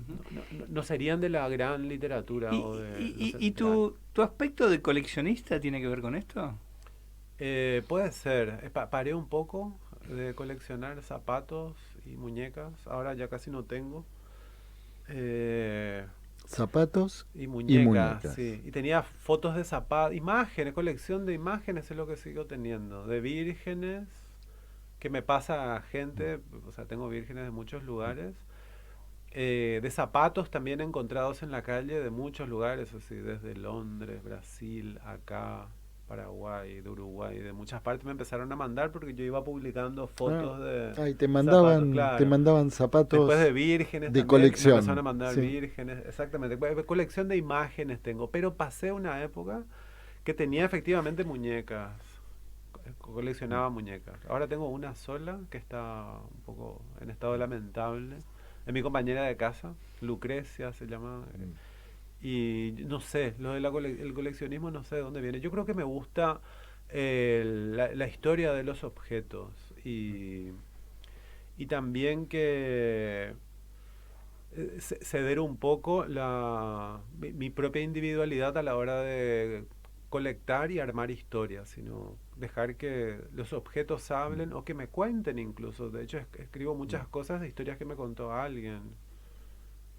serían de la gran literatura. ¿Y tu aspecto de coleccionista tiene que ver con esto? Puede ser. Paré un poco de coleccionar zapatos y muñecas. Ahora ya casi no tengo. Zapatos y muñecas, muñecas. sí. Y tenía fotos de zapatos, imágenes, colección de imágenes es lo que sigo teniendo, de vírgenes, que me pasa a gente, o sea, tengo vírgenes de muchos lugares, de zapatos también encontrados en la calle de muchos lugares, así, desde Londres, Brasil, acá, Paraguay, de Uruguay, de muchas partes me empezaron a mandar porque yo iba publicando fotos de Ay, te zapatos, te claro. mandaban zapatos Después de vírgenes de también, me colección. empezaron a mandar Sí. vírgenes, exactamente. Colección de imágenes tengo, pero pasé una época que tenía efectivamente muñecas, coleccionaba muñecas. Ahora tengo una sola que está un poco en estado lamentable. Es mi compañera de casa, Lucrecia se llama. Y no sé, lo de el coleccionismo no sé de dónde viene. Yo creo que me gusta la historia de los objetos y también que ceder un poco mi propia individualidad a la hora de colectar y armar historias, sino dejar que los objetos hablen o que me cuenten incluso. De hecho, escribo muchas cosas de historias que me contó alguien.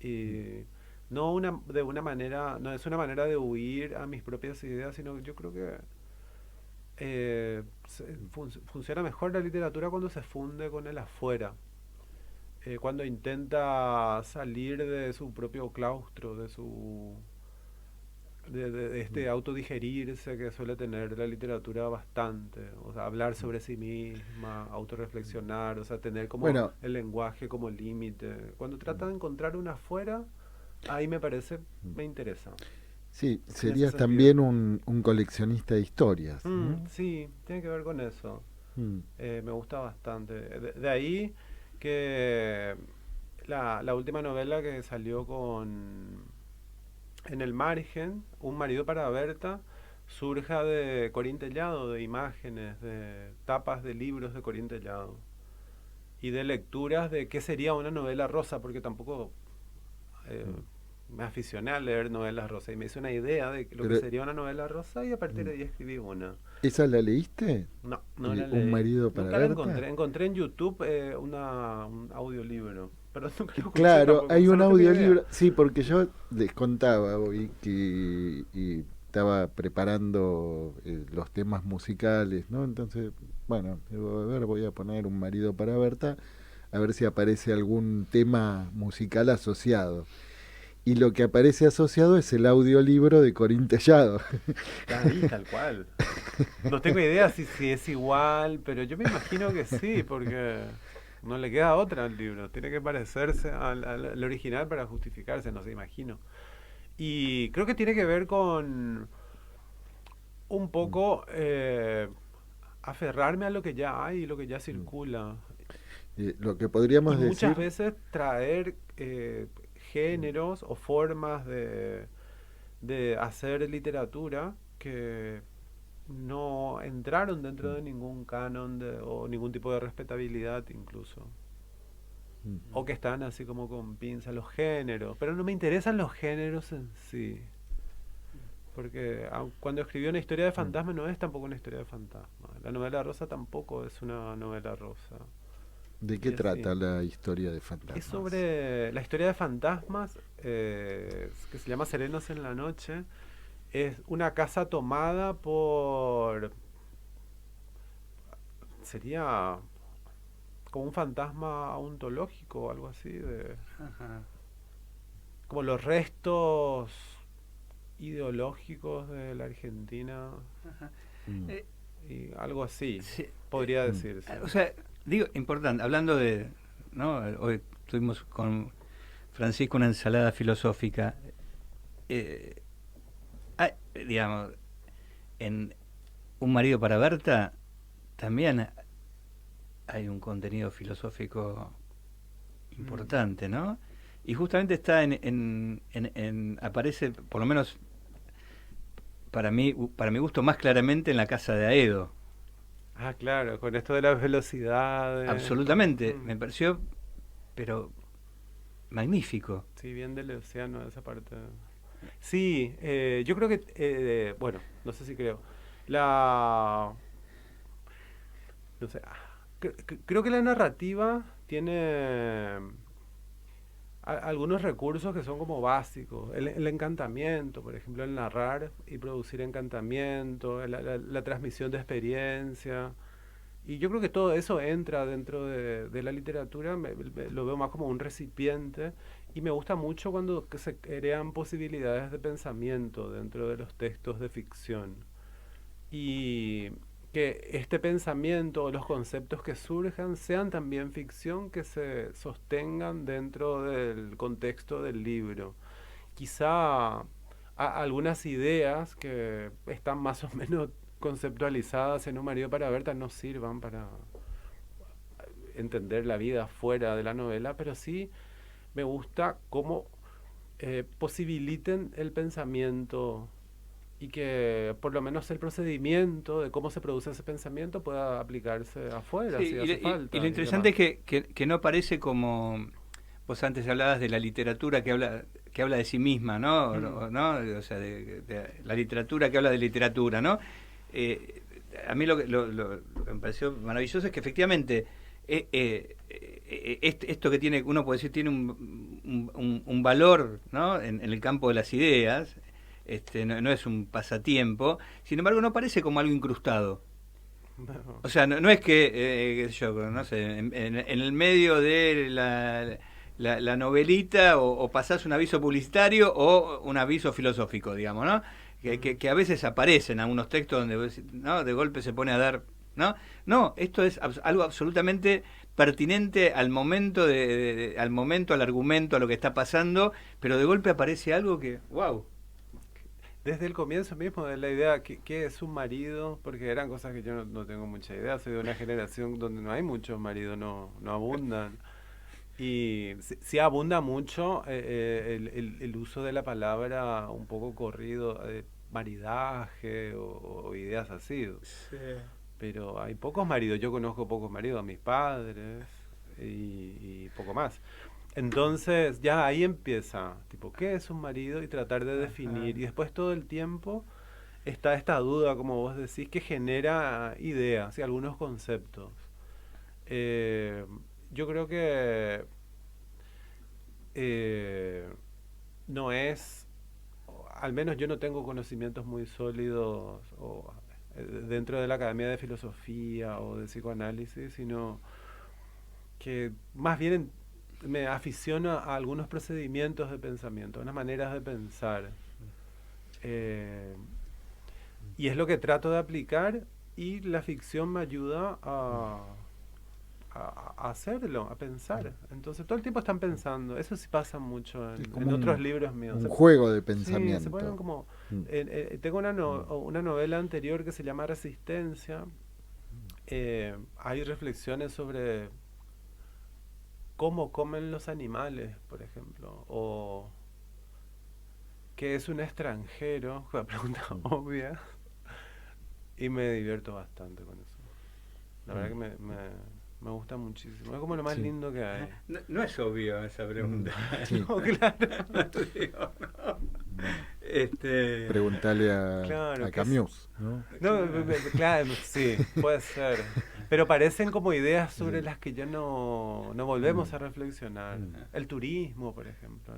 Y no de una manera, no es una manera de huir a mis propias ideas, sino yo creo que funciona mejor la literatura cuando se funde con el afuera. Cuando intenta salir de su propio claustro, de este autodigerirse que suele tener la literatura bastante, o sea, hablar sobre sí misma, autorreflexionar, o sea, tener como el lenguaje como límite. Cuando trata de encontrar una afuera, ahí me interesa. Sí, serías también un coleccionista de historias. Sí, tiene que ver con eso. Me gusta bastante. De ahí que la última novela que salió en El Margen, Un marido para Berta, surja de Corín Tellado, de imágenes, de tapas de libros de Corín Tellado y de lecturas de qué sería una novela rosa, porque tampoco me aficioné a leer novelas rosas y me hice una idea de lo que sería una novela rosa y a partir de ahí escribí una. ¿Esa la leíste? No la leí. ¿Un marido para Berta? Nunca la encontré en YouTube un audiolibro. Pero nunca lo claro, hay un audiolibro. idea. Sí, porque yo les contaba hoy que estaba preparando los temas musicales, ¿no? Entonces, bueno, digo, a ver, voy a poner Un marido para Berta, a ver si aparece algún tema musical asociado. Y lo que aparece asociado es el audiolibro de Corín Tellado. Ahí, tal cual. No tengo idea si es igual, pero yo me imagino que sí, porque no le queda otra al libro. Tiene que parecerse al original para justificarse, no sé, imagino. Y creo que tiene que ver con un poco aferrarme a lo que ya hay y lo que ya circula. Lo que podríamos decir... Muchas veces traer géneros o formas de hacer literatura que no entraron dentro de ningún canon o ningún tipo de respetabilidad incluso. O que están así como con pinza los géneros, pero no me interesan los géneros en sí. Porque cuando escribí una historia de fantasma no es tampoco una historia de fantasma. La novela rosa tampoco es una novela rosa. ¿De qué trata la historia de fantasmas? Es sobre la historia de fantasmas, que se llama Serenos en la Noche. Es una casa tomada por... Sería como un fantasma ontológico o algo así. Como los restos ideológicos de la Argentina. Y algo así, sí, podría decirse. O sea, digo, importante, hablando de, ¿no? Hoy tuvimos con Francisco una ensalada filosófica. Digamos, en Un marido para Berta también hay un contenido filosófico importante, ¿no? Y justamente está aparece, por lo menos para mi gusto, más claramente en La casa de Aedo. Ah, claro, con esto de la velocidad. Absolutamente, me pareció, pero magnífico. Sí, bien del océano esa parte. Sí, yo creo que, bueno, no sé si creo. No sé, creo que la narrativa tiene algunos recursos que son como básicos. El encantamiento, por ejemplo, el narrar y producir encantamiento, la transmisión de experiencia. Y yo creo que todo eso entra dentro de la literatura, lo veo más como un recipiente, y me gusta mucho cuando que se crean posibilidades de pensamiento dentro de los textos de ficción. Y que este pensamiento o los conceptos que surjan sean también ficción, que se sostengan dentro del contexto del libro. Quizá algunas ideas que están más o menos conceptualizadas en Un marido para Berta no sirvan para entender la vida fuera de la novela, pero sí me gusta cómo posibiliten el pensamiento y que por lo menos el procedimiento de cómo se produce ese pensamiento pueda aplicarse afuera, Sí, si hace falta. y lo interesante es que no parece como... Vos antes hablabas de la literatura que habla de sí misma, ¿no? ¿No? O sea, de la literatura que habla de literatura, ¿no? A mí lo que me pareció maravilloso es que efectivamente esto que tiene, uno puede decir, tiene un valor, ¿no? En el campo de las ideas, no es un pasatiempo, sin embargo no parece como algo incrustado. No. O sea, no es que, qué sé yo, no sé, en el medio de la novelita o pasás un aviso publicitario o un aviso filosófico, digamos, ¿no? Que a veces aparecen algunos textos donde, ¿no?, de golpe se pone a dar, ¿no? No, esto es algo absolutamente pertinente al momento, al momento, al argumento, a lo que está pasando, pero de golpe aparece algo que, wow. Desde el comienzo mismo de la idea, ¿qué es un marido? Porque eran cosas que yo no tengo mucha idea. Soy de una generación donde no hay muchos maridos, no abundan. Y sí abunda mucho el uso de la palabra un poco corrido, maridaje o ideas así. Sí. Pero hay pocos maridos, yo conozco pocos maridos, a mis padres y poco más. Entonces ya ahí empieza, tipo, ¿qué es un marido? Y tratar de definir. Y después todo el tiempo está esta duda, como vos decís, que genera ideas y algunos conceptos. Yo creo que no es, al menos yo no tengo conocimientos muy sólidos dentro de la Academia de Filosofía o de Psicoanálisis, sino que más bien me aficiono a algunos procedimientos de pensamiento, a unas maneras de pensar. Y es lo que trato de aplicar, y la ficción me ayuda a hacerlo, a pensar. Entonces todo el tiempo están pensando. Eso sí pasa mucho en otros libros míos. Un juego de Sí, pensamiento. se ponen como... tengo una novela anterior que se llama Resistencia. Hay reflexiones sobre cómo comen los animales, por ejemplo, o qué es un extranjero, una pregunta obvia, y me divierto bastante con eso. La verdad que me gusta muchísimo, es como lo más lindo que hay. No es obvio esa pregunta. Sí. No, claro. Digo, no. Preguntale a Claro, Camus, ¿no? No, claro, sí, puede ser. Pero parecen como ideas sobre las que ya no volvemos a reflexionar. El turismo, por ejemplo.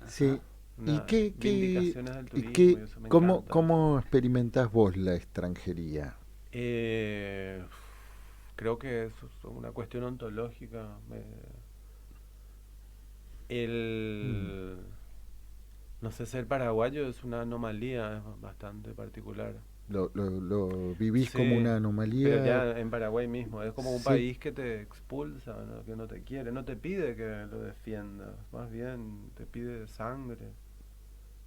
Sí. ¿Y qué, Vindicaciones del y turismo, qué, y eso me encanta. cómo experimentás vos la extranjería? Creo que es una cuestión ontológica. No sé, ser paraguayo es una anomalía, es bastante particular. ¿Lo vivís Sí, como una anomalía? pero ya en Paraguay mismo, es como un Sí. país que te expulsa, ¿no? Que no te quiere, no te pide que lo defiendas, más bien te pide sangre,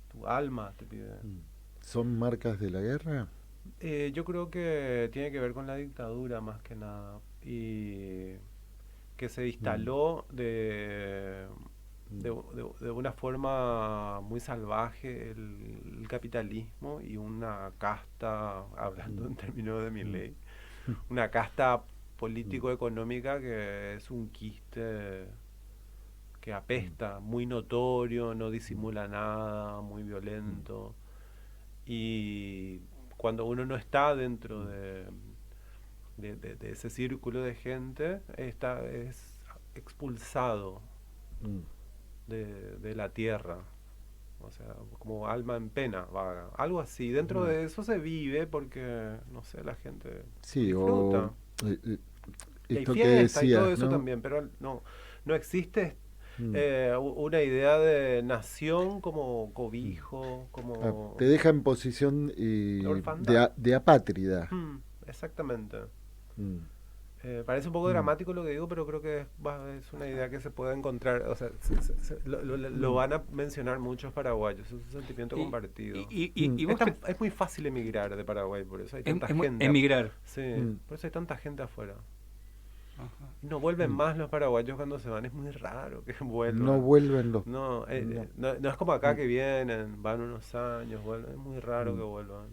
tu alma te pide. ¿Son marcas de la guerra? Yo creo que tiene que ver con la dictadura más que nada, y que se instaló de una forma muy salvaje el capitalismo y una casta, hablando en términos de Milei, una casta político-económica que es un quiste que apesta, muy notorio, no disimula nada, muy violento. Y cuando uno no está dentro de ese círculo de gente, es expulsado. de la tierra. O sea, como alma en pena, vaga. Algo así. Dentro de eso se vive porque, no sé, la gente Sí, disfruta. Y hay esto que fiesta y todo decías, eso ¿no? también, pero no existe Mm. una idea de nación como cobijo, Ah, como... te deja en posición Orfandad. de apátrida. Exactamente. Mm. Parece un poco Mm. dramático lo que digo, pero creo que es una idea que se puede encontrar. O sea, lo van a mencionar muchos paraguayos. Es un sentimiento compartido. Y vos Es muy fácil emigrar de Paraguay, por eso hay tanta es muy- gente. emigrar. Sí, Mm. por eso hay tanta gente afuera. Ajá. No vuelven más los paraguayos cuando se van. Es muy raro que vuelvan. No vuelven los... No, no. no es como acá que vienen, van unos años, vuelven. Es muy raro que vuelvan.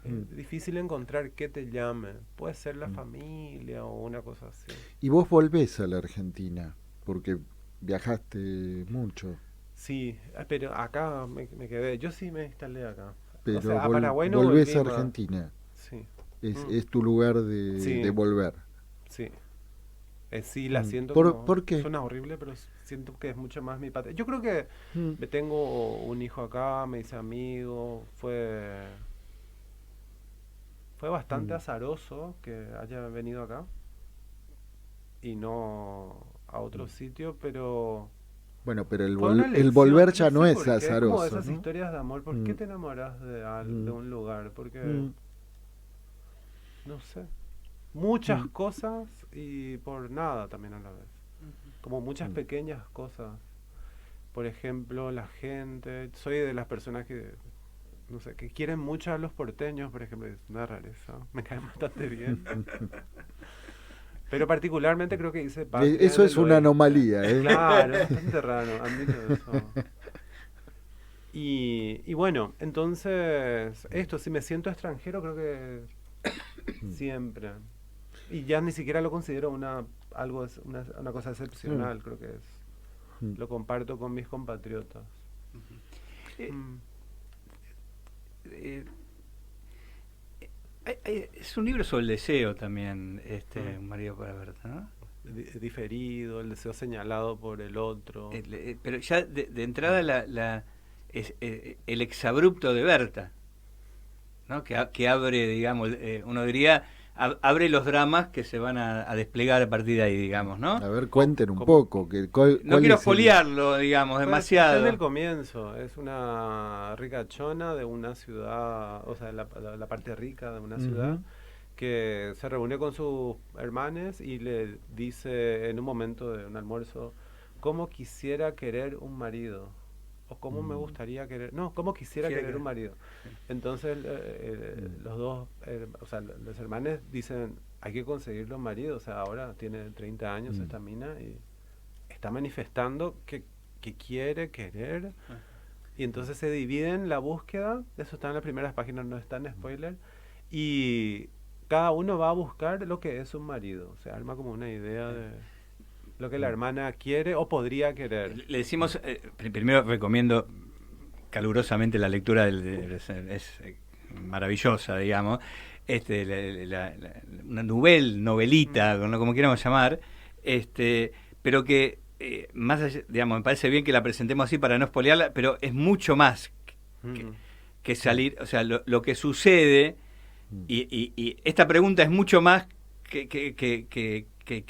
Es difícil encontrar qué te llame. Puede ser la familia o una cosa así. Y vos volvés a la Argentina, porque viajaste mucho, Sí, pero acá me quedé. Yo sí me instalé acá. pero O sea, a Paraguay no volvés a volví más. Argentina. Sí, Es tu lugar de, Sí. de volver. sí. Sí, la siento ¿Por qué? Suena horrible, pero siento que es mucho más mi patria. Yo creo que Mm. tengo un hijo acá, me hice amigo, fue bastante azaroso que haya venido acá y no a otro sitio, pero Bueno, pero el fue una elección, volver ya no sé es por qué, como azaroso, esas ¿no? historias de amor. ¿Por qué Mm. te enamoras de un lugar? Porque, Mm. no sé, muchas Mm. cosas y por nada también a la vez. Como muchas pequeñas cosas. Por ejemplo, la gente. Soy de las personas que, no sé, que quieren mucho a los porteños, por ejemplo. Es una rareza. Me caen bastante bien. Pero particularmente creo que hice patria Eso en es el una oeste. anomalía, ¿eh? Claro, es bastante raro, admito eso. Y bueno, entonces, esto, si me siento extranjero, creo que siempre. Y ya ni siquiera lo considero una cosa excepcional, creo que es. Lo comparto con mis compatriotas. Eh, Mm. eh, es un libro sobre el deseo también, Un marido para Berta, ¿no? Diferido, el deseo señalado por el otro. Pero ya de entrada el exabrupto de Berta, ¿no? Que abre, digamos, uno diría, abre los dramas que se van a desplegar a partir de ahí, digamos, ¿no? A ver, cuenten un ¿Cómo? poco. No ¿cuál quiero es el- foliarlo, digamos, Pues, demasiado. está en el comienzo, es una ricachona de una ciudad, o sea, la parte rica de una ciudad, que se reúne con sus hermanes y le dice en un momento de un almuerzo, ¿cómo quisiera querer un marido? O cómo me gustaría querer, no, cómo quisiera querer un marido. Entonces los dos, o sea, los hermanos dicen, hay que conseguirle un marido, o sea, ahora tiene 30 años esta mina y está manifestando que quiere querer. Y entonces se dividen la búsqueda, eso está en las primeras páginas, no está en spoiler, y cada uno va a buscar lo que es un marido, o sea, arma como una idea de lo que la hermana quiere o podría querer. Le decimos, primero recomiendo calurosamente la lectura es maravillosa, digamos, una novelita, como quieramos llamar, pero que más allá, digamos, me parece bien que la presentemos así para no spoilearla, pero es mucho más que salir, o sea, lo que sucede, y esta pregunta es mucho más que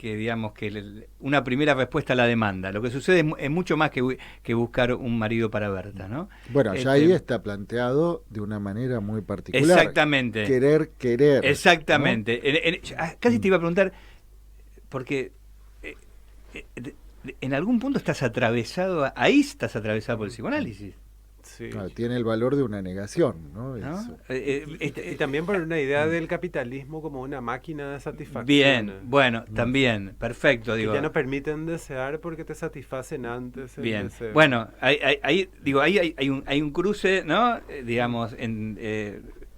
digamos que una primera respuesta a la demanda. Lo que sucede es mucho más que buscar un marido para Berta, ¿no? Bueno, ya ahí está planteado de una manera muy particular. Exactamente. Querer. Exactamente. ¿No? Casi te iba a preguntar, porque en algún punto estás atravesado por el psicoanálisis. Sí. Claro, tiene el valor de una negación, ¿no? ¿No? Y también por una idea del capitalismo como una máquina de satisfacción. Bien, bueno, también, perfecto. Que digo, ya no permiten desear porque te satisfacen antes el bien, deseo. bueno, ahí hay un cruce, ¿no? Digamos,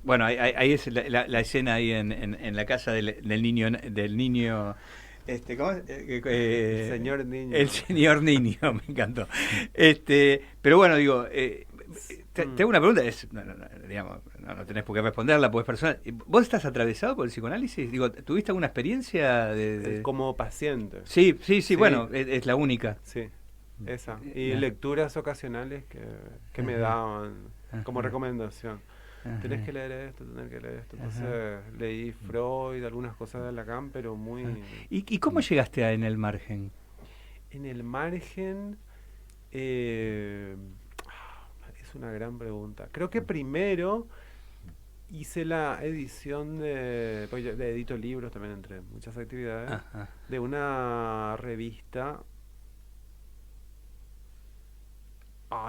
bueno, ahí es la escena ahí en la casa del niño, ¿cómo es? Señor niño. El señor niño, me encantó. Pero bueno, digo, te hago una pregunta, digamos, no tenés por qué responderla, pues personal. ¿Vos estás atravesado por el psicoanálisis? Digo, ¿tuviste alguna experiencia de...? Como paciente. Sí, bueno, es la única. Sí. esa. Y lecturas ocasionales que me daban como recomendación. Tenés que leer esto, tenés que leer esto. Entonces leí Freud, algunas cosas de Lacan, pero muy... ¿Y cómo llegaste a En el Margen? En el Margen... es una gran pregunta. Creo que primero hice la edición pues yo edito libros también entre muchas actividades, de una revista,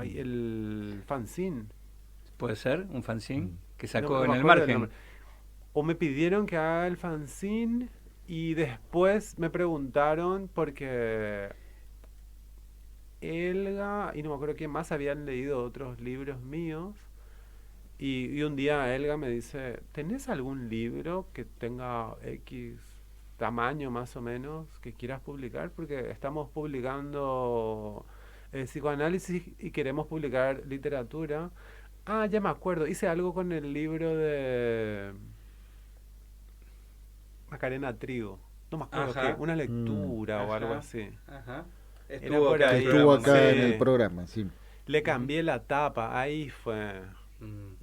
el fanzine. ¿Puede ser un fanzine que sacó No En me el acuerdo el Margen? nombre. O me pidieron que haga el fanzine y después me preguntaron porque Elga y no me acuerdo quién más habían leído otros libros míos y un día Elga me dice, ¿tenés algún libro que tenga X tamaño más o menos que quieras publicar? Porque estamos publicando psicoanálisis y queremos publicar literatura. Ah, ya me acuerdo, hice algo con el libro de Macarena Trigo. No me acuerdo qué, una lectura o algo así. Estuvo por ahí. Estuvo acá Sí. en el programa, sí. Le cambié la tapa, ahí fue.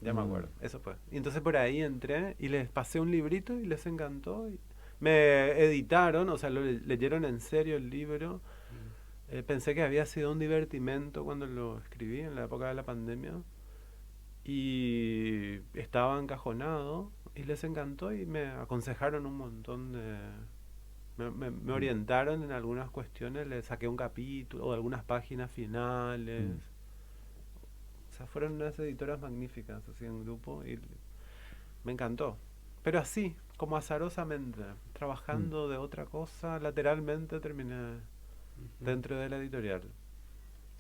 Ya me Mm. acuerdo, eso fue. Y entonces por ahí entré y les pasé un librito y les encantó. Y me editaron, o sea, leyeron en serio el libro. Pensé que había sido un divertimento cuando lo escribí en la época de la pandemia. Y estaba encajonado y les encantó y me aconsejaron un montón de... Me orientaron en algunas cuestiones, les saqué un capítulo o algunas páginas finales. O sea, fueron unas editoras magníficas, así en grupo, y me encantó. Pero así, como azarosamente, trabajando de otra cosa, lateralmente terminé dentro de la editorial.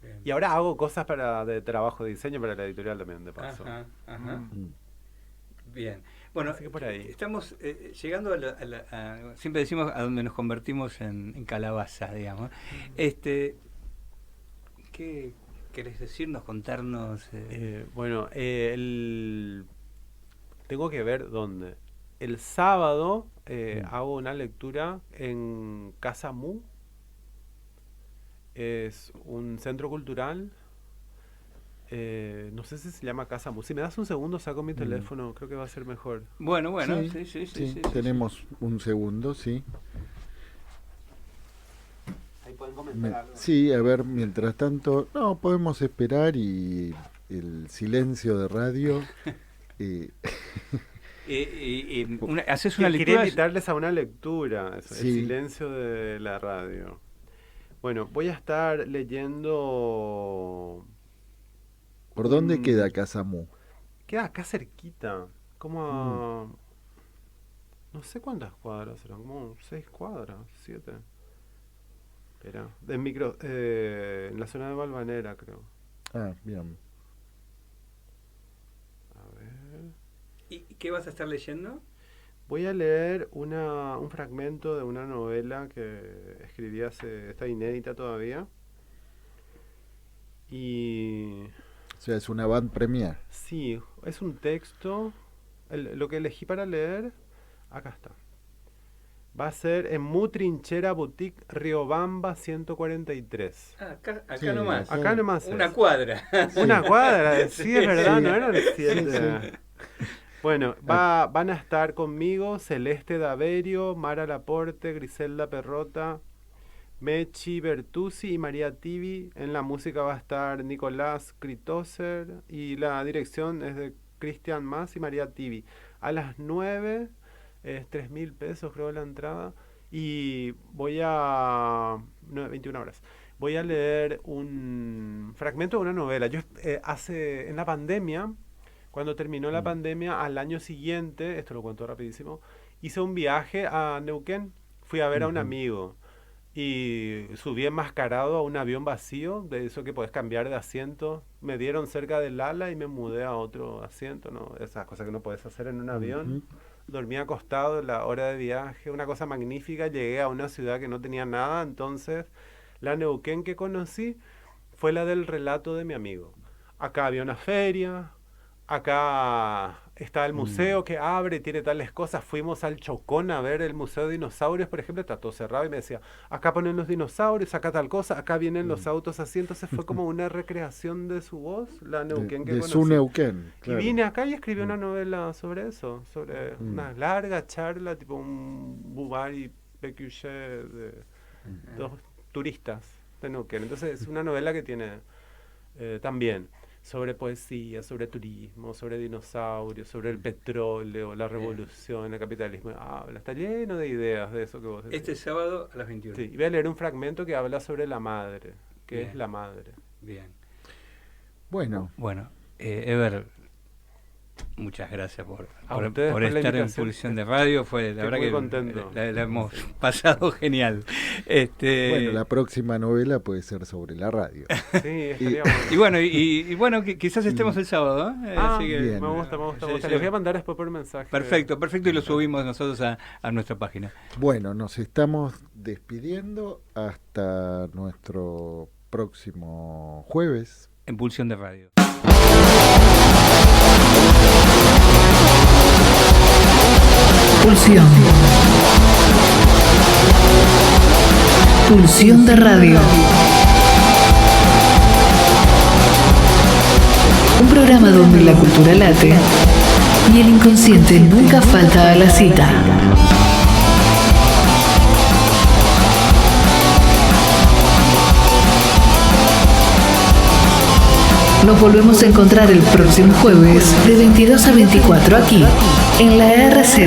Bien. Y ahora hago cosas de trabajo de diseño para la editorial también, de paso. Bien. Bueno, Así que por ahí. estamos llegando siempre decimos a donde nos convertimos en calabaza, digamos. ¿Qué querés decirnos, contarnos? Bueno, tengo que ver dónde. El sábado hago una lectura en Casa Mu. Es un centro cultural. No sé si se llama Casa Mu. Si me das un segundo, saco mi teléfono. Creo que va a ser mejor. Bueno, Sí, tenemos un segundo, sí. Ahí pueden comentar algo. Sí, a ver, mientras tanto, no, podemos esperar y el silencio de radio. ¿Haces una Quería lectura? invitarles a una lectura, eso, Sí. El silencio de la radio. Bueno, voy a estar leyendo... ¿Por dónde queda Casa Mu? Queda acá cerquita, como a... No sé cuántas cuadras serán, como 6 cuadras, 7. Espera, en la zona de Valvanera, creo. Ah, bien. A ver... ¿Y qué vas a estar leyendo? Voy a leer un fragmento de una novela que escribí está inédita todavía. Y... O sea, es una band premiere. Sí, es un texto. Lo que elegí para leer, acá está. Va a ser en Mu Trinchera Boutique Riobamba 143. Acá Sí, nomás. Acá nomás. Una es. cuadra. Una cuadra, sí, es verdad, Sí. no eran 7. Bueno, van a estar conmigo Celeste Daverio, Mara Laporte, Griselda Perrota, Mechi Bertuzzi y María Tibi. En la música va a estar Nicolás Kritoser y la dirección es de Cristian Mas y María Tibi. A las 9 es 3.000 pesos creo la entrada y voy a... 21 horas. Voy a leer un fragmento de una novela. Yo en la pandemia, cuando terminó la pandemia, al año siguiente, esto lo cuento rapidísimo, hice un viaje a Neuquén. Fui a ver a un amigo y subí enmascarado a un avión vacío, de eso que podés cambiar de asiento. Me dieron cerca del ala y me mudé a otro asiento, ¿no? Esas cosas que no podés hacer en un avión. Dormí acostado la hora de viaje, una cosa magnífica. Llegué a una ciudad que no tenía nada, entonces la Neuquén que conocí fue la del relato de mi amigo. Acá había una feria, acá está el museo que abre y tiene tales cosas. Fuimos al Chocón a ver el Museo de Dinosaurios, por ejemplo, está todo cerrado y me decía, acá ponen los dinosaurios, acá tal cosa, acá vienen los autos así. Entonces fue como una recreación de su voz, la Neuquén que de conocí. su Neuquén, claro. Y vine acá y escribí una novela sobre eso, sobre una larga charla, tipo un Bubari Pécuchet de dos turistas de Neuquén. Entonces es una novela que tiene también sobre poesía, sobre turismo, sobre dinosaurios, sobre el petróleo, la revolución, el capitalismo. Está lleno de ideas de eso que vos decís. Este sábado a las 21. Sí, y voy a leer un fragmento que habla sobre la madre. ¿Qué Bien. es la madre? Bien. Bueno, Ever, muchas gracias por ustedes por la estar en invitación. Pulsión de Radio. Fue la Estoy verdad muy que contento. la hemos pasado genial. bueno, la próxima novela puede ser sobre la radio. Sí, estaría bueno. Y bueno, quizás estemos el sábado, ¿eh? Así que, bien. Me gusta. Sí, sí. Les voy a mandar después por mensaje. Perfecto, y lo subimos nosotros a nuestra página. Bueno, nos estamos despidiendo hasta nuestro próximo jueves. En Pulsión de Radio. Pulsión. Pulsión de Radio. Un programa donde la cultura late y el inconsciente nunca falta a la cita. Nos volvemos a encontrar el próximo jueves de 22 a 24 aquí, en la RZ.